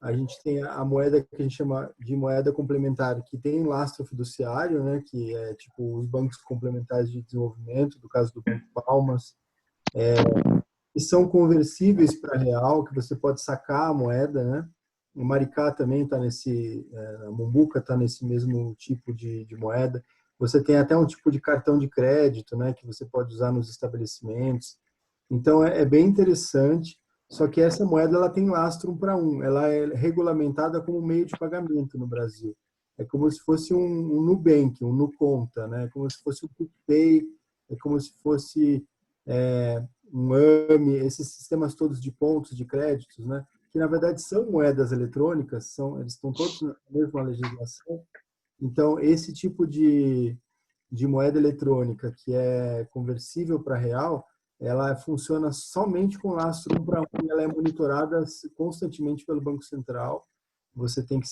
A gente tem a moeda que a gente chama de moeda complementar, que tem um lastro fiduciário, né? Que é tipo os bancos complementares de desenvolvimento, do caso do Banco Palmas, que são conversíveis para real, que você pode sacar a moeda, né? O Maricá também está a Mumbuca está nesse mesmo tipo de moeda. Você tem até um tipo de cartão de crédito, né? Que você pode usar nos estabelecimentos. Então, é bem interessante, só que essa moeda ela tem lastro 1 para 1. Ela é regulamentada como meio de pagamento no Brasil. É como se fosse um Nubank, um Nuconta, né? É como se fosse um PicPay, é como se fosse um AME, esses sistemas todos de pontos, de créditos, né? Que, na verdade, são moedas eletrônicas, eles estão todos na mesma legislação. Então, esse tipo de moeda eletrônica, que é conversível para real, ela funciona somente com lastro 1 para 1, ela é monitorada constantemente pelo Banco Central. Você tem que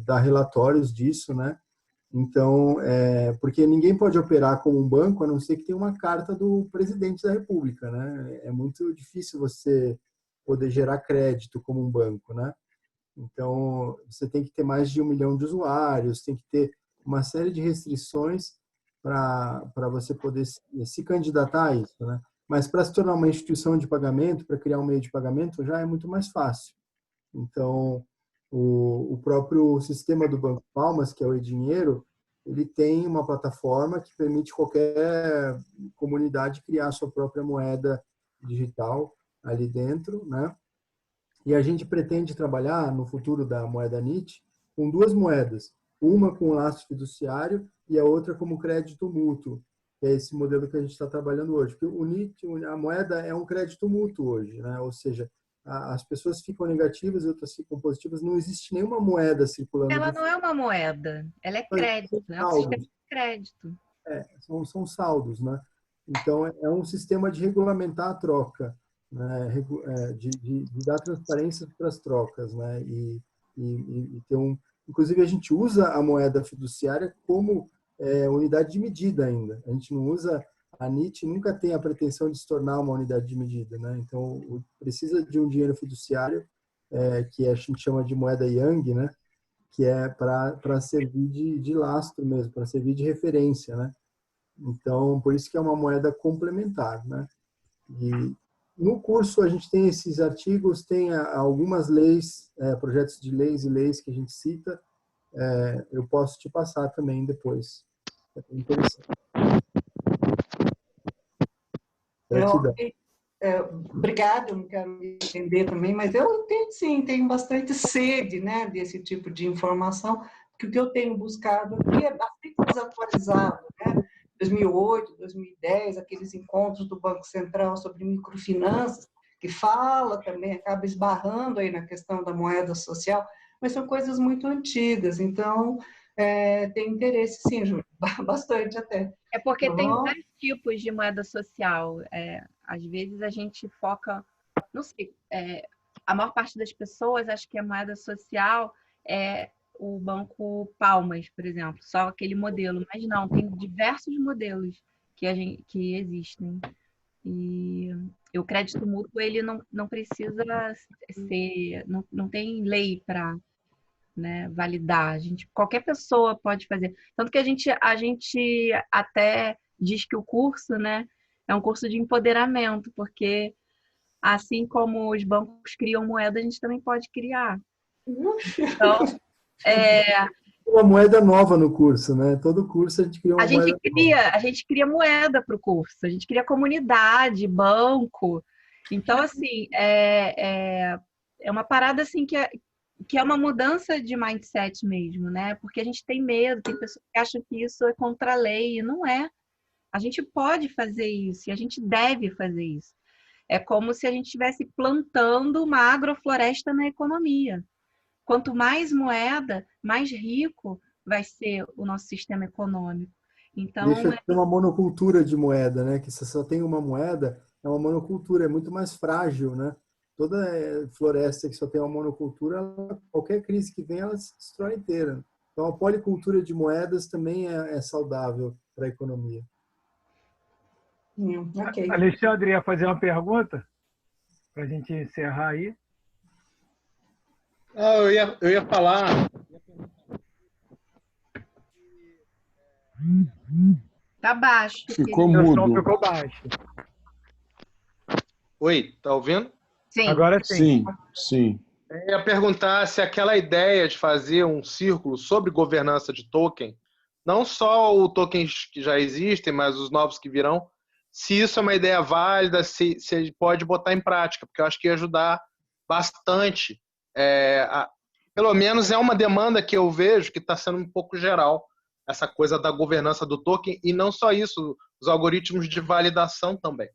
dar relatórios disso, né? Então, porque ninguém pode operar como um banco a não ser que tenha uma carta do presidente da República, né? É muito difícil você poder gerar crédito como um banco, né? Então, você tem que ter mais de 1 milhão de usuários, tem que ter uma série de restrições para você poder se candidatar a isso, né? Mas para se tornar uma instituição de pagamento, para criar um meio de pagamento, já é muito mais fácil. Então, o próprio sistema do Banco Palmas, que é o e-dinheiro, ele tem uma plataforma que permite qualquer comunidade criar sua própria moeda digital ali dentro, né? E a gente pretende trabalhar no futuro da moeda NIT com 2 moedas, uma com lastro fiduciário e a outra como crédito mútuo, que é esse modelo que a gente está trabalhando hoje. Porque o NIT, a moeda é um crédito mútuo hoje, né? Ou seja, as pessoas ficam negativas e outras ficam positivas, não existe nenhuma moeda circulando. Ela não é uma moeda, ela é crédito, é um sistema de crédito. São saldos, né? Então, é um sistema de regulamentar a troca, né? De dar transparência para as trocas, né? E ter inclusive, a gente usa a moeda fiduciária como unidade de medida ainda. A gente não usa, a NIT nunca tem a pretensão de se tornar uma unidade de medida, né? Então, precisa de um dinheiro fiduciário, que a gente chama de moeda Yang, né? Que é para servir de lastro mesmo, para servir de referência, né? Então, por isso que é uma moeda complementar, né? E no curso a gente tem esses artigos, tem algumas leis, projetos de leis e leis que a gente cita, eu posso te passar também depois. É interessante. Obrigada, eu não quero me estender também, mas eu entendo sim, tenho bastante sede, né, desse tipo de informação, porque o que eu tenho buscado aqui é bastante desatualizado, né? 2008, 2010, aqueles encontros do Banco Central sobre microfinanças, que fala também, acaba esbarrando aí na questão da moeda social, mas são coisas muito antigas, então tem interesse sim, Júlia, bastante até. É porque Tá tem bom? vários tipos de moeda social. Às vezes a gente foca, não sei, a maior parte das pessoas acha que a moeda social é o Banco Palmas, por exemplo, só aquele modelo, mas não, tem diversos modelos que existem. E o crédito mútuo, ele não precisa ser, não tem lei para, né, validar. Qualquer pessoa pode fazer. Tanto que a gente até diz que o curso, né, é um curso de empoderamento, porque assim como os bancos criam moeda, a gente também pode criar. Então, uma moeda nova no curso, né? Todo curso a gente cria uma moeda nova. A gente cria moeda para o curso, a gente cria comunidade, banco. Então, assim, é uma parada assim que é uma mudança de mindset mesmo, né? Porque a gente tem medo, tem pessoas que acham que isso é contra a lei, e não é. A gente pode fazer isso, e a gente deve fazer isso. É como se a gente estivesse plantando uma agrofloresta na economia. Quanto mais moeda, mais rico vai ser o nosso sistema econômico. Então, Deixa de ter uma monocultura de moeda, né? Que se só tem uma moeda, é uma monocultura, é muito mais frágil, né? Toda floresta que só tem uma monocultura, qualquer crise que vem, ela se destrói inteira. Então, a policultura de moedas também é saudável para a economia. Okay. Alexandre, ia fazer uma pergunta para a gente encerrar aí? Eu ia falar. Tá baixo. Ficou mudo. Ficou baixo. Oi, tá ouvindo? Sim. Agora sim. Sim. Eu ia perguntar se aquela ideia de fazer um círculo sobre governança de token, não só os tokens que já existem, mas os novos que virão, se isso é uma ideia válida, se pode botar em prática, porque eu acho que ia ajudar bastante. Pelo menos é uma demanda que eu vejo que está sendo um pouco geral, essa coisa da governança do token, e não só isso, os algoritmos de validação também.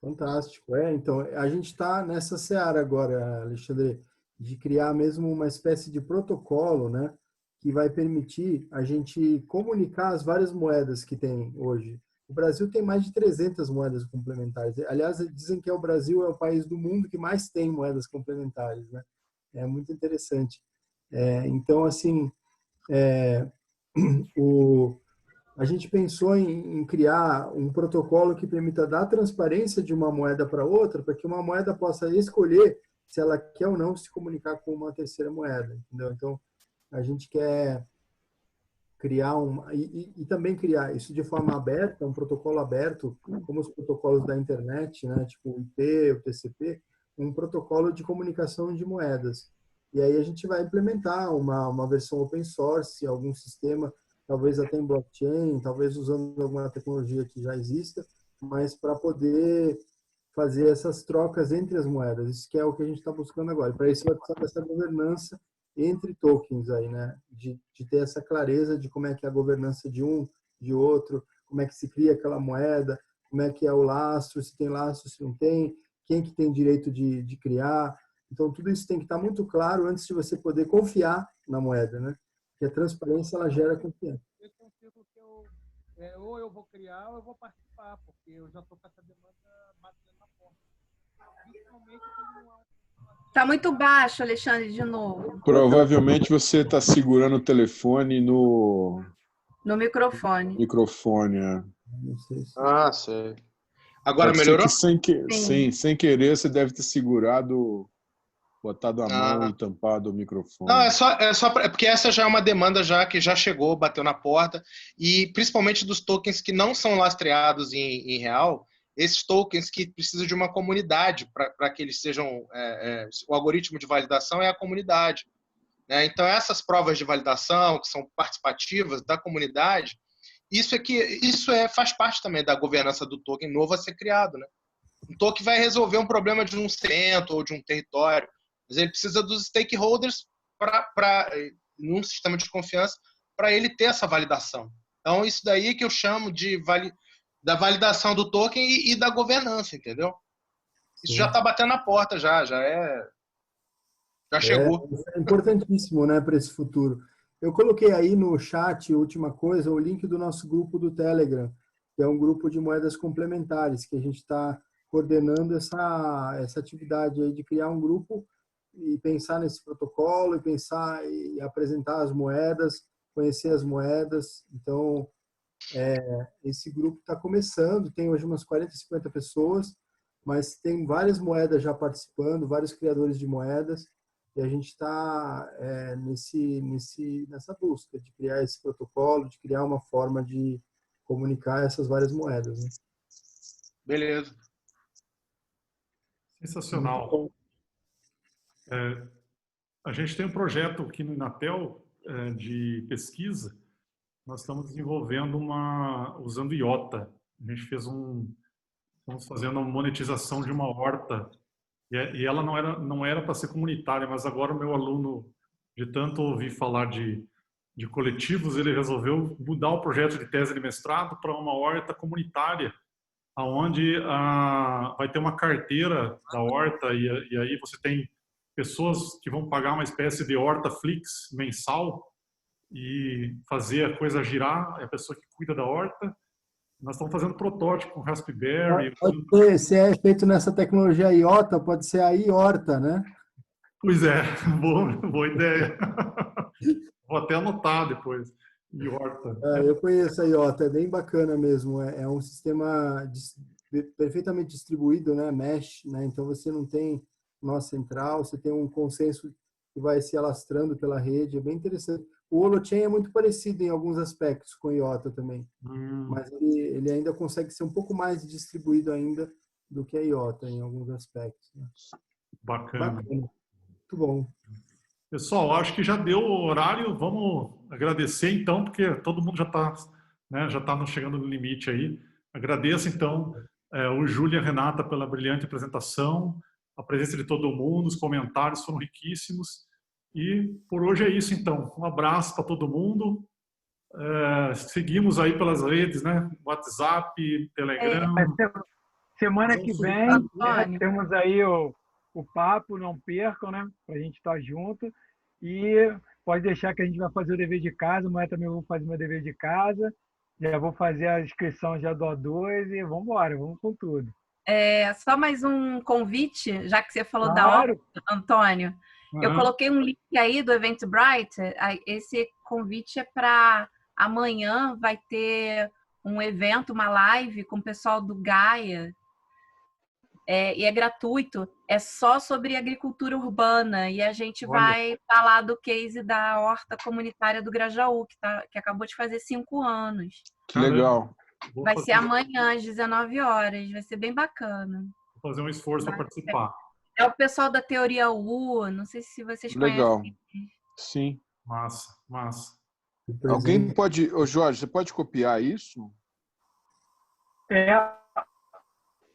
Fantástico. Então, a gente está nessa seara agora, Alexandre, de criar mesmo uma espécie de protocolo, né, que vai permitir a gente comunicar as várias moedas que tem hoje. O Brasil tem mais de 300 moedas complementares. Aliás, dizem que o Brasil é o país do mundo que mais tem moedas complementares, né? É muito interessante. Então, assim, a gente pensou em criar um protocolo que permita dar transparência de uma moeda para outra, para que uma moeda possa escolher se ela quer ou não se comunicar com uma terceira moeda, entendeu? Então, a gente quer criar e também criar isso de forma aberta, um protocolo aberto, como os protocolos da internet, né, tipo o IP, o TCP, um protocolo de comunicação de moedas. E aí a gente vai implementar uma versão open source, algum sistema, talvez até em blockchain, talvez usando alguma tecnologia que já exista, mas para poder fazer essas trocas entre as moedas. Isso que é o que a gente está buscando agora. Para isso vai precisar dessa governança entre tokens aí, né? De ter essa clareza de como é que é a governança de um, de outro, como é que se cria aquela moeda, como é que é o lastro, se tem lastro, se não tem, quem que tem direito de criar. Então, tudo isso tem que estar muito claro antes de você poder confiar na moeda, né? Porque a transparência, ela gera confiança. Esse é um ciclo que ou eu vou criar ou eu vou participar, porque eu já estou com essa demanda batendo na porta. Principalmente quando não há... Tá muito baixo, Alexandre, de novo. Provavelmente você está segurando o telefone no microfone. Não sei se... sei. Agora melhorou? Sem querer, você deve ter segurado, botado a mão e tampado o microfone. Não, porque essa já é uma demanda que já chegou, bateu na porta, e principalmente dos tokens que não são lastreados em real, esses tokens que precisam de uma comunidade para que eles sejam... o algoritmo de validação é a comunidade, né? Então, essas provas de validação, que são participativas da comunidade, isso faz parte também da governança do token novo a ser criado, né? Um token vai resolver um problema de um segmento ou de um território, mas ele precisa dos stakeholders num sistema de confiança para ele ter essa validação. Então, isso daí que eu chamo da validação do token e da governança, entendeu? Isso já está batendo na porta, já chegou. É importantíssimo, né, para esse futuro. Eu coloquei aí no chat, última coisa, o link do nosso grupo do Telegram, que é um grupo de moedas complementares, que a gente está coordenando essa atividade aí de criar um grupo e pensar nesse protocolo, e pensar e apresentar as moedas, conhecer as moedas. Então, esse grupo está começando, tem hoje umas 40, 50 pessoas, mas tem várias moedas já participando, vários criadores de moedas, e a gente está nessa busca de criar esse protocolo, de criar uma forma de comunicar essas várias moedas. Né? Beleza. Sensacional. A gente tem um projeto aqui no Inatel de pesquisa. Nós estamos desenvolvendo usando IOTA. A gente estamos fazendo uma monetização de uma horta. E ela não era para ser comunitária, mas agora o meu aluno, de tanto ouvir falar de coletivos, ele resolveu mudar o projeto de tese de mestrado para uma horta comunitária, onde vai ter uma carteira da horta e aí você tem pessoas que vão pagar uma espécie de hortaflix mensal e fazer a coisa girar, é a pessoa que cuida da horta. Nós estamos fazendo protótipo com Raspberry. Se é feito nessa tecnologia IOTA, pode ser a IORTA, né? Pois é, boa ideia. Vou até anotar depois. IORTA. Eu conheço a IOTA, é bem bacana mesmo. É um sistema perfeitamente distribuído, né? Mesh, né? Então você não tem nó central, você tem um consenso que vai se alastrando pela rede, é bem interessante. O Holochain é muito parecido em alguns aspectos com o IOTA também, mas ele ainda consegue ser um pouco mais distribuído ainda do que a IOTA em alguns aspectos. Né? Bacana. Muito bom. Pessoal, acho que já deu o horário. Vamos agradecer então, porque todo mundo já está chegando no limite aí. Agradeço então o Júlio e a Renata pela brilhante apresentação, a presença de todo mundo, os comentários foram riquíssimos. E por hoje é isso, então. Um abraço para todo mundo. Seguimos aí pelas redes, né? WhatsApp, Telegram. Semana que vem, temos aí o papo, não percam, né? Para a gente estar junto. E pode deixar que a gente vai fazer o dever de casa. Amanhã também eu vou fazer meu dever de casa. Já vou fazer a inscrição já do O2 e vamos embora, vamos com tudo. Só mais um convite, já que você falou da horta, Antônio. Eu coloquei um link aí do Eventbrite. Esse convite é para amanhã, vai ter um evento, uma live com o pessoal do Gaia. E é gratuito. É só sobre agricultura urbana. E a gente vai falar do case da horta comunitária do Grajaú, que acabou de fazer 5 anos. Que legal. Vai ser amanhã, às 19 horas. Vai ser bem bacana. Vou fazer um esforço para participar. É o pessoal da Teoria U, não sei se vocês legal. conhecem. Sim. Massa. Alguém pode... Ô, Jorge, você pode copiar isso?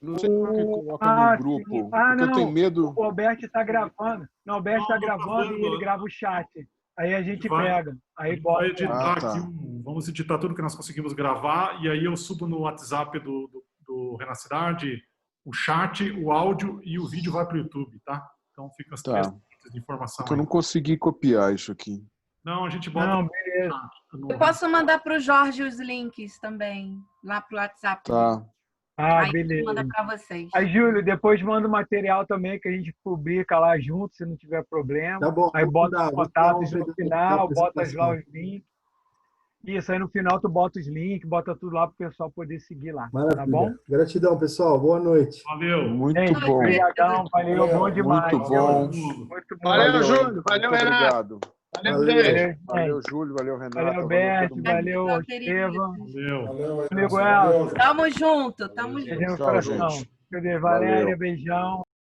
Não sei por que coloca no grupo. Porque eu tenho medo... O Alberto está gravando. Não, o Alberto está gravando e ele grava o chat. Aí a gente pega. Aí bota. Vai editar aqui vamos editar tudo que nós conseguimos gravar e aí eu subo no WhatsApp do Renacidade o chat, o áudio e o vídeo vai para o YouTube, tá? Então fica as três fontes de informação. Porque eu não consegui copiar isso aqui. Não, a gente bota... Não, beleza. Eu posso mandar para o Jorge os links também, lá pro WhatsApp. Tá. Aí beleza. manda para vocês. Aí, Júlio, depois manda o material também que a gente publica lá junto, se não tiver problema. Tá bom. Aí bota os contatos no final, bota lá os links. Isso, aí no final tu bota os links, bota tudo lá para o pessoal poder seguir lá. Maravilha. Tá bom? Gratidão, pessoal. Boa noite. Valeu. Muito Gente, bom. Obrigadão, valeu, bom demais. Muito bom. Muito bom. Valeu, Júlio. Valeu, muito Renato. Obrigado. Valeu, Júlio. Valeu, Renato. Valeu, Beth. Valeu, Estevam. Valeu. Amigo Elcio. Tamo junto. Tamo junto. Beijo no coração. Valéria, beijão.